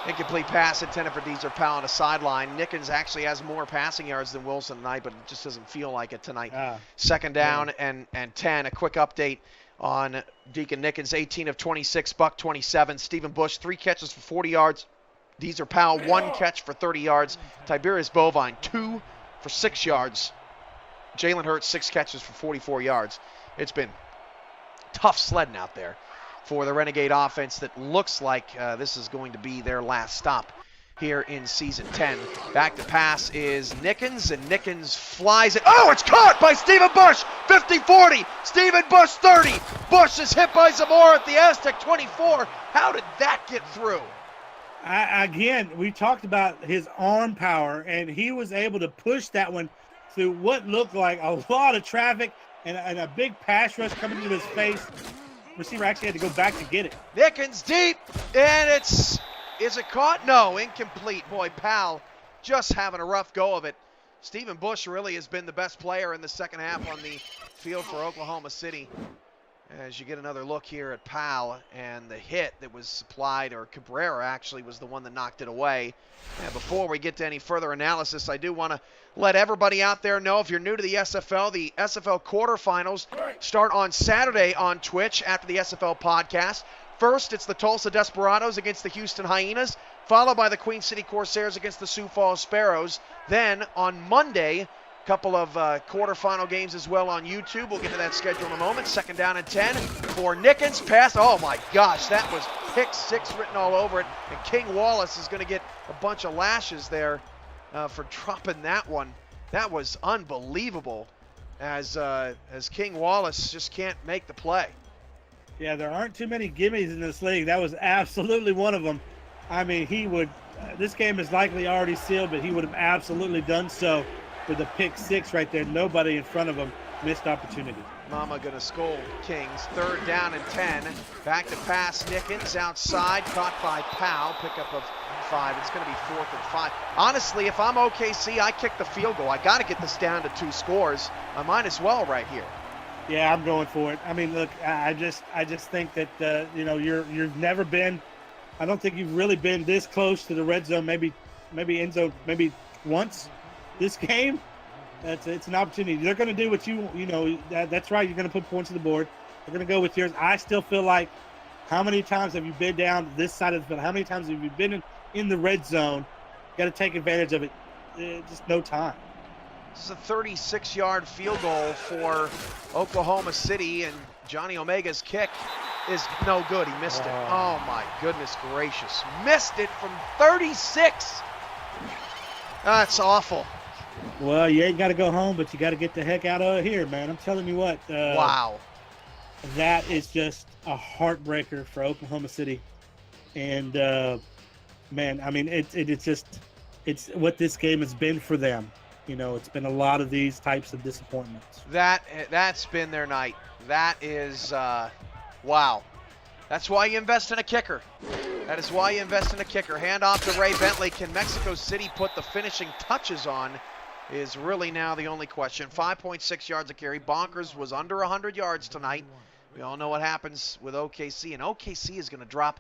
Incomplete pass intended for Deezer Powell on the sideline. Nickens actually has more passing yards than Wilson tonight, but it just doesn't feel like it tonight. 2nd down and 10. A quick update on Deacon Nickens, 18 of 26, buck 27. Stephen Bush, 3 catches for 40 yards. Deezer Powell, 1 catch for 30 yards. Tiberius Bovine, 2 for 6 yards. Jalen Hurts, 6 catches for 44 yards. It's been tough sledding out there for the Renegade offense that looks like this is going to be their last stop here in Season 10. Back to pass is Nickens, and Nickens flies it. Oh, it's caught by Stephen Bush! 50-40! Stephen Bush 30! Bush is hit by Zamora at the Aztec 24. How did that get through?
Again, we talked about his arm power, and he was able to push that one through what looked like a lot of traffic and a big pass rush coming into his face. Receiver actually had to go back to get it.
Nickens deep, and is it caught? No, incomplete. Boy, Powell just having a rough go of it. Stephen Bush really has been the best player in the second half on the field for Oklahoma City. As you get another look here at Powell, and the hit that was supplied, or Cabrera actually was the one that knocked it away. And before we get to any further analysis, I do want to let everybody out there know, if you're new to the SFL quarterfinals start on Saturday on Twitch after the SFL podcast. First, it's the Tulsa Desperados against the Houston Hyenas, followed by the Queen City Corsairs against the Sioux Falls Sparrows. Then on Monday, a couple of quarterfinal games as well on YouTube. We'll get to that schedule in a moment. Second down and 10 for Nickens. Pass. Oh my gosh, that was pick 6 written all over it. And King Wallace is going to get a bunch of lashes there for dropping that one. That was unbelievable as King Wallace just can't make the play.
Yeah, there aren't too many gimmies in this league. That was absolutely one of them. I mean, he would this game is likely already sealed, but he would have absolutely done so with a pick 6 right there. Nobody in front of him. Missed opportunity.
Mama gonna scold Kings. Third down and 10. Back to pass. Nickens outside. Caught by Powell. Pickup of 5. It's gonna be 4th and 5. Honestly, if I'm OKC, I kick the field goal. I gotta get this down to 2 scores. I might as well right here.
Yeah, I'm going for it. I mean, look, I just think that you've never been. I don't think you've really been this close to the red zone. Maybe end zone, maybe once this game. It's an opportunity. They're going to do what that's right. You're going to put points on the board. They're going to go with yours. I still feel like, how many times have you been down this side of the field? How many times have you been in the red zone? Got to take advantage of it. Just no time.
This is a 36-yard field goal for Oklahoma City, and Johnny Omega's kick is no good. He missed it. Oh, my goodness gracious. Missed it from 36. That's awful.
Well, you ain't got to go home, but you got to get the heck out of here, man. I'm telling you what.
Wow.
That is just a heartbreaker for Oklahoma City. And, man, I mean, it's what this game has been for them. It's been a lot of these types of disappointments.
That's been their night. That is, wow. That's why you invest in a kicker. That is why you invest in a kicker. Hand off to Ray Bentley. Can Mexico City put the finishing touches on is really now the only question. 5.6 yards a carry. Bonkers was under 100 yards tonight. We all know what happens with OKC, and OKC is going to drop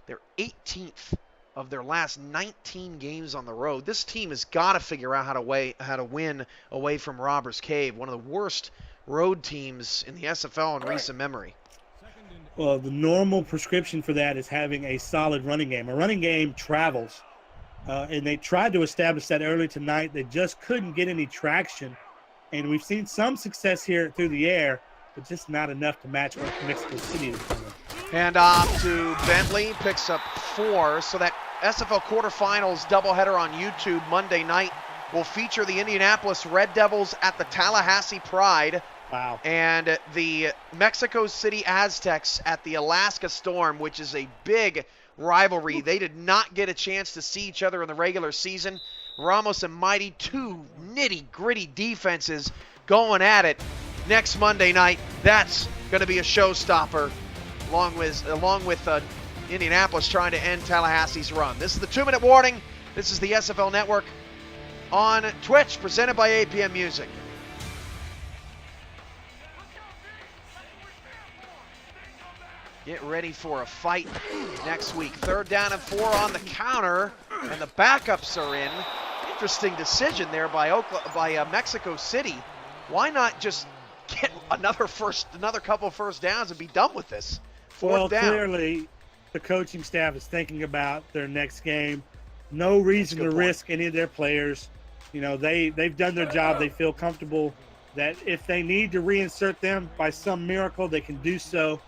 their 18th of their last 19 games on the road. This team has got to figure out how to win away from Robbers Cave, one of the worst road teams in the SFL in recent memory.
Well, the normal prescription for that is having a solid running game. A running game travels, and they tried to establish that early tonight. They just couldn't get any traction, and we've seen some success here through the air, but just not enough to match what Mexico City is doing.
Hand off to Bentley, picks up 4. So that SFL quarterfinals doubleheader on YouTube Monday night will feature the Indianapolis Red Devils at the Tallahassee Pride.
Wow.
And the Mexico City Aztecs at the Alaska Storm, which is a big rivalry. They did not get a chance to see each other in the regular season. Ramos and Mighty, 2 nitty-gritty defenses going at it next Monday night. That's going to be a showstopper, along with Indianapolis trying to end Tallahassee's run. This is the 2-minute warning. This is the SFL Network on Twitch, presented by APM Music. Get ready for a fight next week. 3rd down and 4 on the counter, and the backups are in. Interesting decision there by Mexico City. Why not just get another couple of first downs and be done with this? 4th down.
Clearly, the coaching staff is thinking about their next game. No reason to risk any of their players. They've done their job. They feel comfortable that if they need to reinsert them by some miracle, they can do so.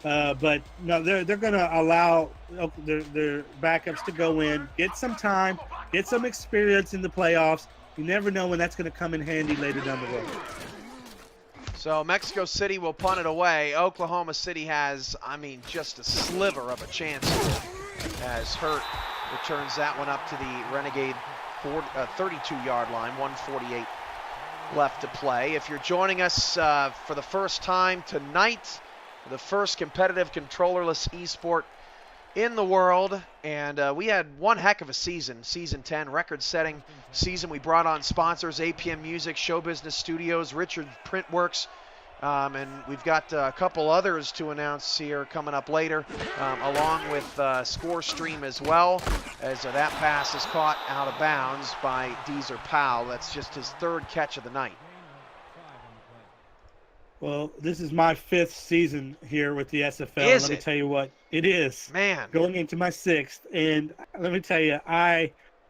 But no, they're going to allow their backups to go in, get some time, get some experience in the playoffs. You never know when that's going to come in handy later down the road.
So Mexico City will punt it away. Oklahoma City has, just a sliver of a chance as Hurt returns that one up to the Renegade 32-yard line, 1:48 left to play. If you're joining us for the first time tonight, the first competitive controllerless esport in the world, and we had one heck of a season 10, record-setting season. We brought on sponsors, APM Music, Show Business Studios, Richard Printworks, and we've got a couple others to announce here coming up later, along with ScoreStream as well, as that pass is caught out of bounds by Deezer Powell. That's just his 3rd catch of the night.
Well, this is my 5th season here with the SFL.
Is
Let me
it?
tell you what, it is.
Man.
Going into my 6th. And let me tell you,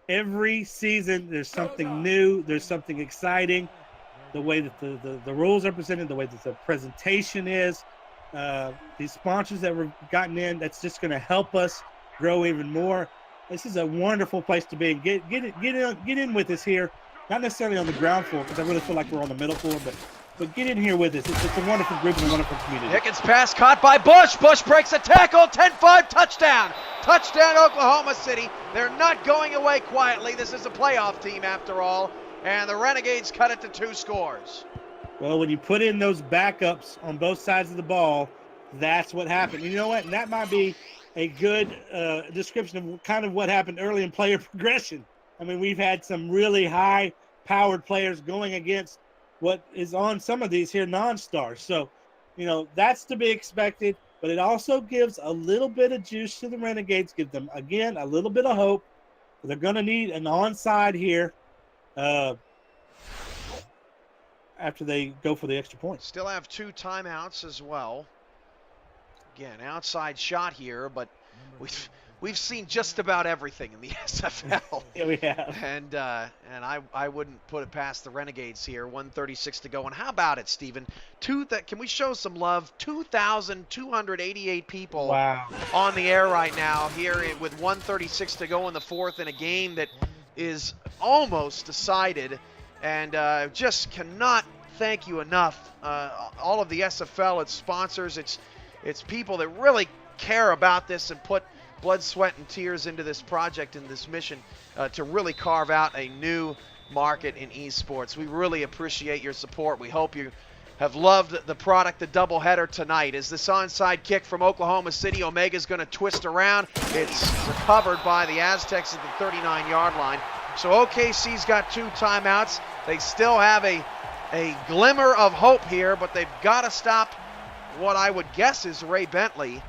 every season there's something new, there's something exciting. The way that the rules are presented, the way that the presentation is, these sponsors that we've gotten in, that's just going to help us grow even more. This is a wonderful place to be. Get in with us here. Not necessarily on the ground floor, because I really feel like we're on the middle floor, but get in here with us. It's a wonderful group and a wonderful community.
Nickens pass caught by Bush. Bush breaks a tackle. 10-5 touchdown. Touchdown Oklahoma City. They're not going away quietly. This is a playoff team after all. And the Renegades cut it to 2 scores.
Well, when you put in those backups on both sides of the ball, that's what happened. And you know what? And that might be a good description of kind of what happened early in player progression. I mean, we've had some really high-powered players going against what is on some of these here non-stars. So, that's to be expected, but it also gives a little bit of juice to the Renegades, give them, again, a little bit of hope. They're going to need an onside here after they go for the extra point.
Still have 2 timeouts as well. Again, outside shot here, but we've seen just about everything in the SFL.
Yeah, we have.
And I wouldn't put it past the Renegades here. 1:36 to go. And how about it, Stephen? Can we show some love? 2,288 people
Wow.
on the air right now here with 1:36 to go in the 4th in a game that is almost decided. And just cannot thank you enough. All of the SFL, its sponsors, it's people that really care about this and put blood, sweat, and tears into this project and this mission to really carve out a new market in esports. We really appreciate your support. We hope you have loved the product, the doubleheader tonight. As this onside kick from Oklahoma City, Omega's going to twist around. It's recovered by the Aztecs at the 39-yard line. So OKC's got 2 timeouts. They still have a glimmer of hope here, but they've got to stop what I would guess is Ray Bentley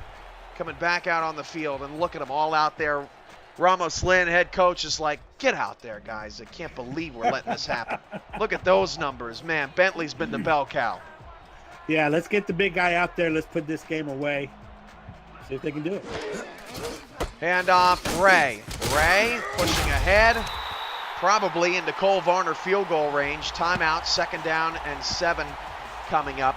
coming back out on the field. And look at them all out there. Ramos Lynn, head coach, is like, get out there, guys. I can't believe we're letting this happen. Look at those numbers. Man, Bentley's been the bell cow.
Yeah, let's get the big guy out there. Let's put this game away. See if they can do it.
Handoff, Ray. Ray pushing ahead. Probably into Cole Varner field goal range. Timeout, 2nd down and 7 coming up.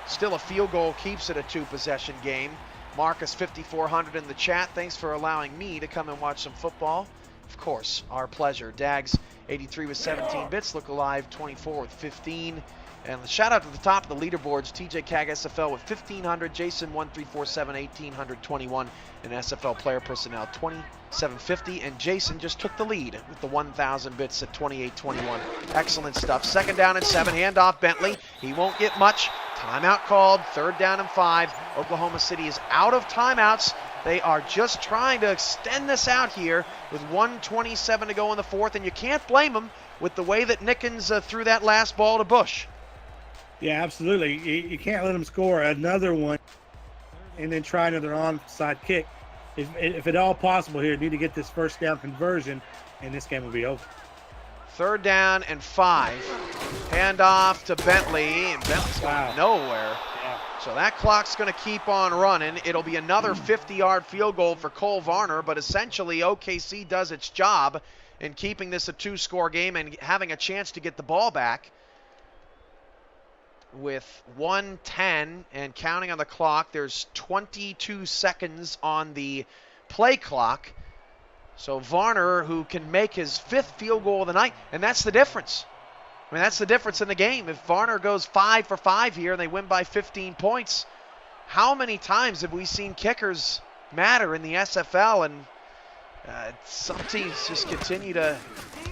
Still a field goal keeps it a 2-possession game. Marcus 5400 in the chat. Thanks for allowing me to come and watch some football. Of course, our pleasure. Dags 83 with 17 bits. Look Alive 24 with 15. And the shout out to the top of the leaderboards. TJ Cag SFL with 1500. Jason 1347 1821. And SFL player personnel 2750. And Jason just took the lead with the 1000 bits at 2821. Excellent stuff. 2nd down and 7. Handoff Bentley. He won't get much. Timeout called. 3rd down and 5. Oklahoma City is out of timeouts. They are just trying to extend this out here with 1:27 to go in the 4th. And you can't blame them with the way that Nickens threw that last ball to Bush.
Yeah, absolutely. You can't let them score another one and then try another onside kick. If at all possible here, need to get this 1st down conversion, and this game will be over.
3rd down and 5. Handoff to Bentley, and Bentley's going nowhere.
Yeah.
So that clock's going to keep on running. It'll be another 50-yard field goal for Cole Varner, but essentially OKC does its job in keeping this a 2-score game and having a chance to get the ball back. With 1:10 and counting on the clock, there's 22 seconds on the play clock. So Varner, who can make his 5th field goal of the night, and that's the difference. I mean, that's the difference in the game. If Varner goes 5 for 5 here and they win by 15 points, how many times have we seen kickers matter in the SFL? And some teams just continue to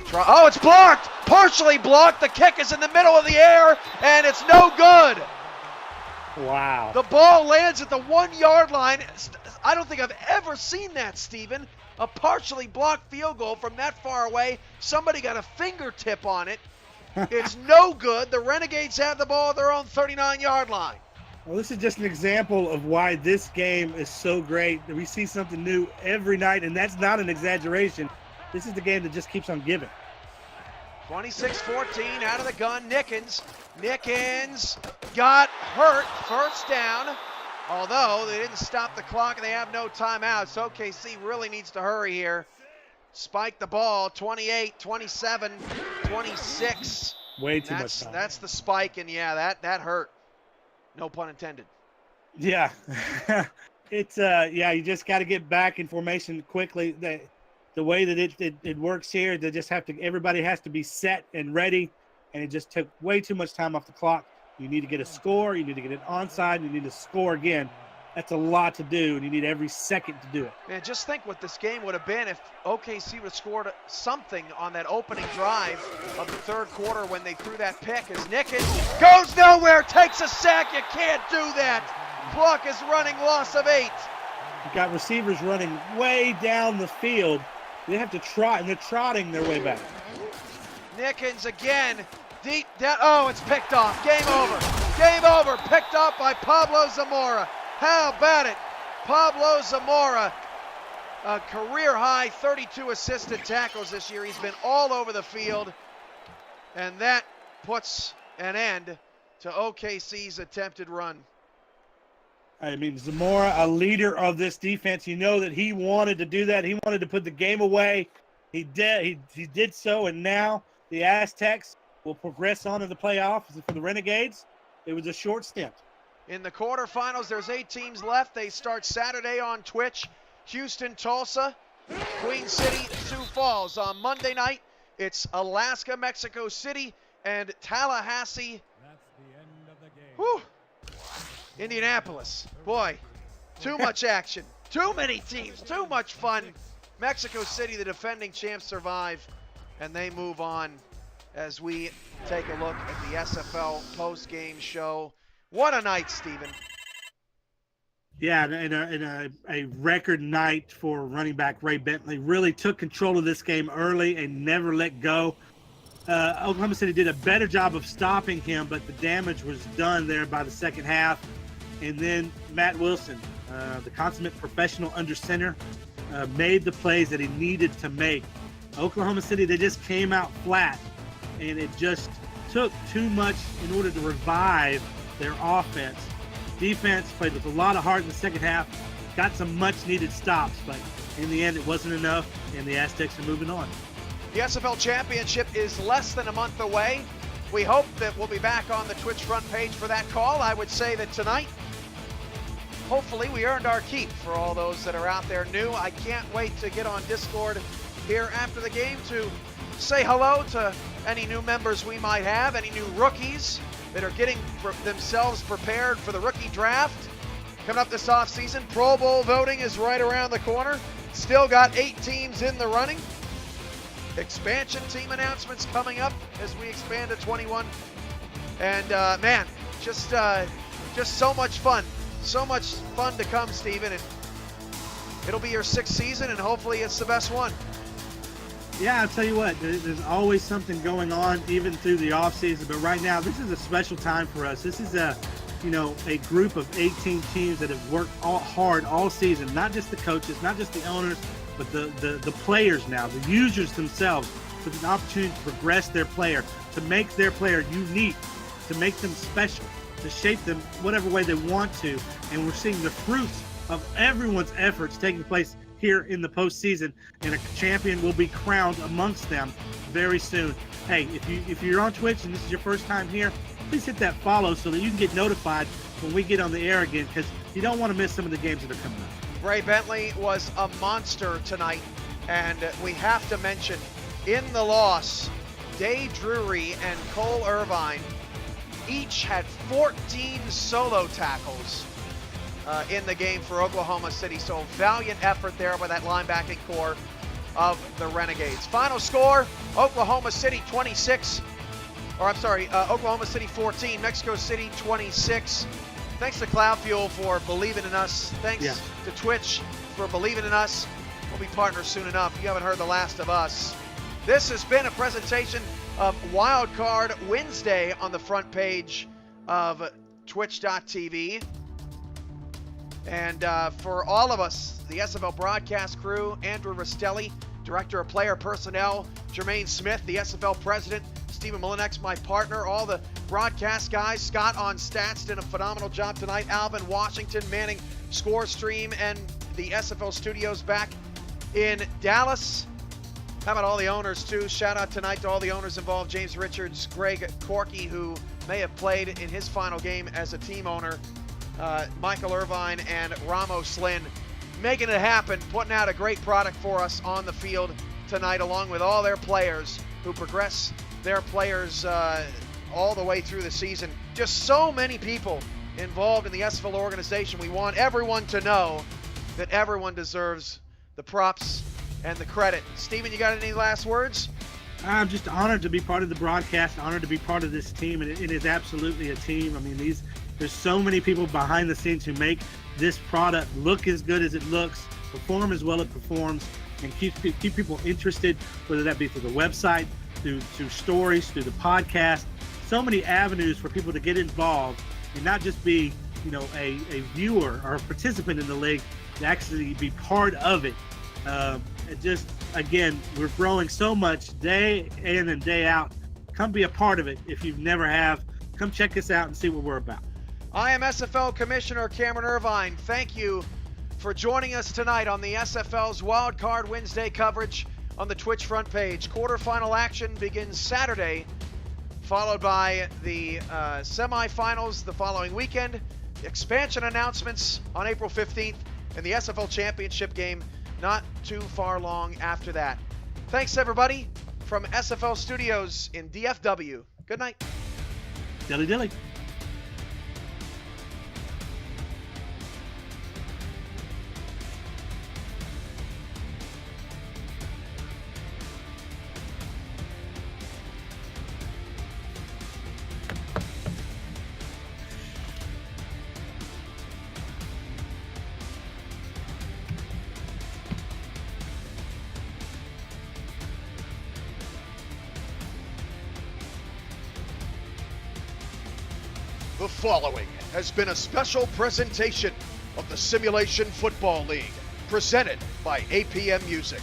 try. Oh, it's blocked! Partially blocked. The kick is in the middle of the air, and it's no good.
Wow.
The ball lands at the 1-yard line. I don't think I've ever seen that, Steven. A partially blocked field goal from that far away. Somebody got a fingertip on it. It's no good. The Renegades have the ball at their own 39-yard line.
Well, this is just an example of why this game is so great. We see something new every night, and that's not an exaggeration. This is the game that just keeps on giving.
26-14 out of the gun. Nickens Nickens got hurt. First down. Although they didn't stop the clock and they have no timeouts. OKC really needs to hurry here. Spike the ball, 28, 27, 26.
Way too much time.
That's the spike, and yeah, that hurt. No pun intended.
Yeah. It's you just got to get back in formation quickly. The way that it works here, everybody has to be set and ready, and it just took way too much time off the clock. You need to get a score, you need to get an onside, you need to score again. That's a lot to do, and you need every second to do it.
Man, just think what this game would have been if OKC would have scored something on that opening drive of the third quarter when they threw that pick. As Nickens goes nowhere, takes a sack. You can't do that. Clock is running, loss of 8.
You've got receivers running way down the field. They have to trot, and they're trotting their way back.
Nickens again, deep down. Oh, it's picked off. Game over. Game over. Picked off by Pablo Zamora. How about it? Pablo Zamora, a career-high 32 assisted tackles this year. He's been all over the field, and that puts an end to OKC's attempted run.
I mean, Zamora, a leader of this defense, you know that he wanted to do that. He wanted to put the game away. He did. He did so, and now the Aztecs will progress on to the playoffs. For the Renegades, it was a short stint.
In the quarterfinals, there's 8 teams left. They start Saturday on Twitch. Houston, Tulsa, Queen City, Sioux Falls. On Monday night, it's Alaska, Mexico City, and Tallahassee.
That's the end of the game.
Whew. Indianapolis. Boy, too much action. Too many teams. Too much fun. Mexico City, the defending champs, survive, and they move on as we take a look at the SFL post-game show. What a night, Steven.
Yeah, and a record night for running back Ray Bentley. Really took control of this game early and never let go. Oklahoma City did a better job of stopping him, but the damage was done there by the second half. And then Matt Wilson, the consummate professional under center, made the plays that he needed to make. Oklahoma City, they just came out flat, and it just took too much in order to revive their offense. Defense played with a lot of heart in the second half, got some much-needed stops, but in the end, it wasn't enough, and the Aztecs are moving on.
The SFL Championship is less than a month away. We hope that we'll be back on the Twitch front page for that call. I would say that tonight, hopefully we earned our keep for all those that are out there new. I can't wait to get on Discord here after the game to say hello to any new members we might have, any new rookies that are getting themselves prepared for the rookie draft. Coming up this offseason, Pro Bowl voting is right around the corner. Still got 8 teams in the running. Expansion team announcements coming up as we expand to 21. And man, just so much fun. So much fun to come, Steven. And it'll be your 6th season, and hopefully it's the best one.
Yeah, I'll tell you what, there's always something going on even through the offseason, but right now this is a special time for us. This is a group of 18 teams that have worked hard all season, not just the coaches, not just the owners, but the players now, the users themselves, with an opportunity to progress their player, to make their player unique, to make them special, to shape them whatever way they want to, and we're seeing the fruits of everyone's efforts taking place here in the postseason, and a champion will be crowned amongst them very soon. Hey, if you're on Twitch and this is your first time here, please hit that follow so that you can get notified when we get on the air again, because you don't want to miss some of the games that are coming up.
Ray Bentley was a monster tonight, and we have to mention, in the loss, Dave Drury and Cole Irvine each had 14 solo tackles in the game for Oklahoma City. So valiant effort there by that linebacking core of the Renegades. Final score, Oklahoma City 14, Mexico City 26. Thanks to Cloud Fuel for believing in us. Thanks to Twitch for believing in us. We'll be partners soon enough. You haven't heard the last of us. This has been a presentation of Wildcard Wednesday on the front page of Twitch.tv. And for all of us, the SFL broadcast crew, Andrew Rastelli, Director of Player Personnel, Jermaine Smith, the SFL President, Stephen Molinex, my partner, all the broadcast guys. Scott on stats did a phenomenal job tonight. Alvin Washington manning Score Stream and the SFL studios back in Dallas. How about all the owners, too? Shout out tonight to all the owners involved. James Richards, Greg Corky, who may have played in his final game as a team owner. Michael Irvine and Ramos Lynn making it happen, putting out a great product for us on the field tonight, along with all their players who progress their players all the way through the season. Just so many people involved in the SFL organization. We want everyone to know that everyone deserves the props and the credit. Steven, you got any last words?
I'm just honored to be part of the broadcast, honored to be part of this team, and it is absolutely a team. I mean, there's so many people behind the scenes who make this product look as good as it looks, perform as well as it performs, and keep people interested, whether that be through the website, through stories, through the podcast. So many avenues for people to get involved and not just be, a viewer or a participant in the league, to actually be part of it. Again, we're growing so much day in and day out. Come be a part of it if you never have. Come check us out and see what we're about.
I am SFL Commissioner Cameron Irvine. Thank you for joining us tonight on the SFL's Wild Card Wednesday coverage on the Twitch front page. Quarterfinal action begins Saturday, followed by the semifinals the following weekend, expansion announcements on April 15th, and the SFL Championship game not too far long after that. Thanks, everybody, from SFL Studios in DFW. Good night.
Dilly dilly.
The following has been a special presentation of the Simulation Football League, presented by APM Music.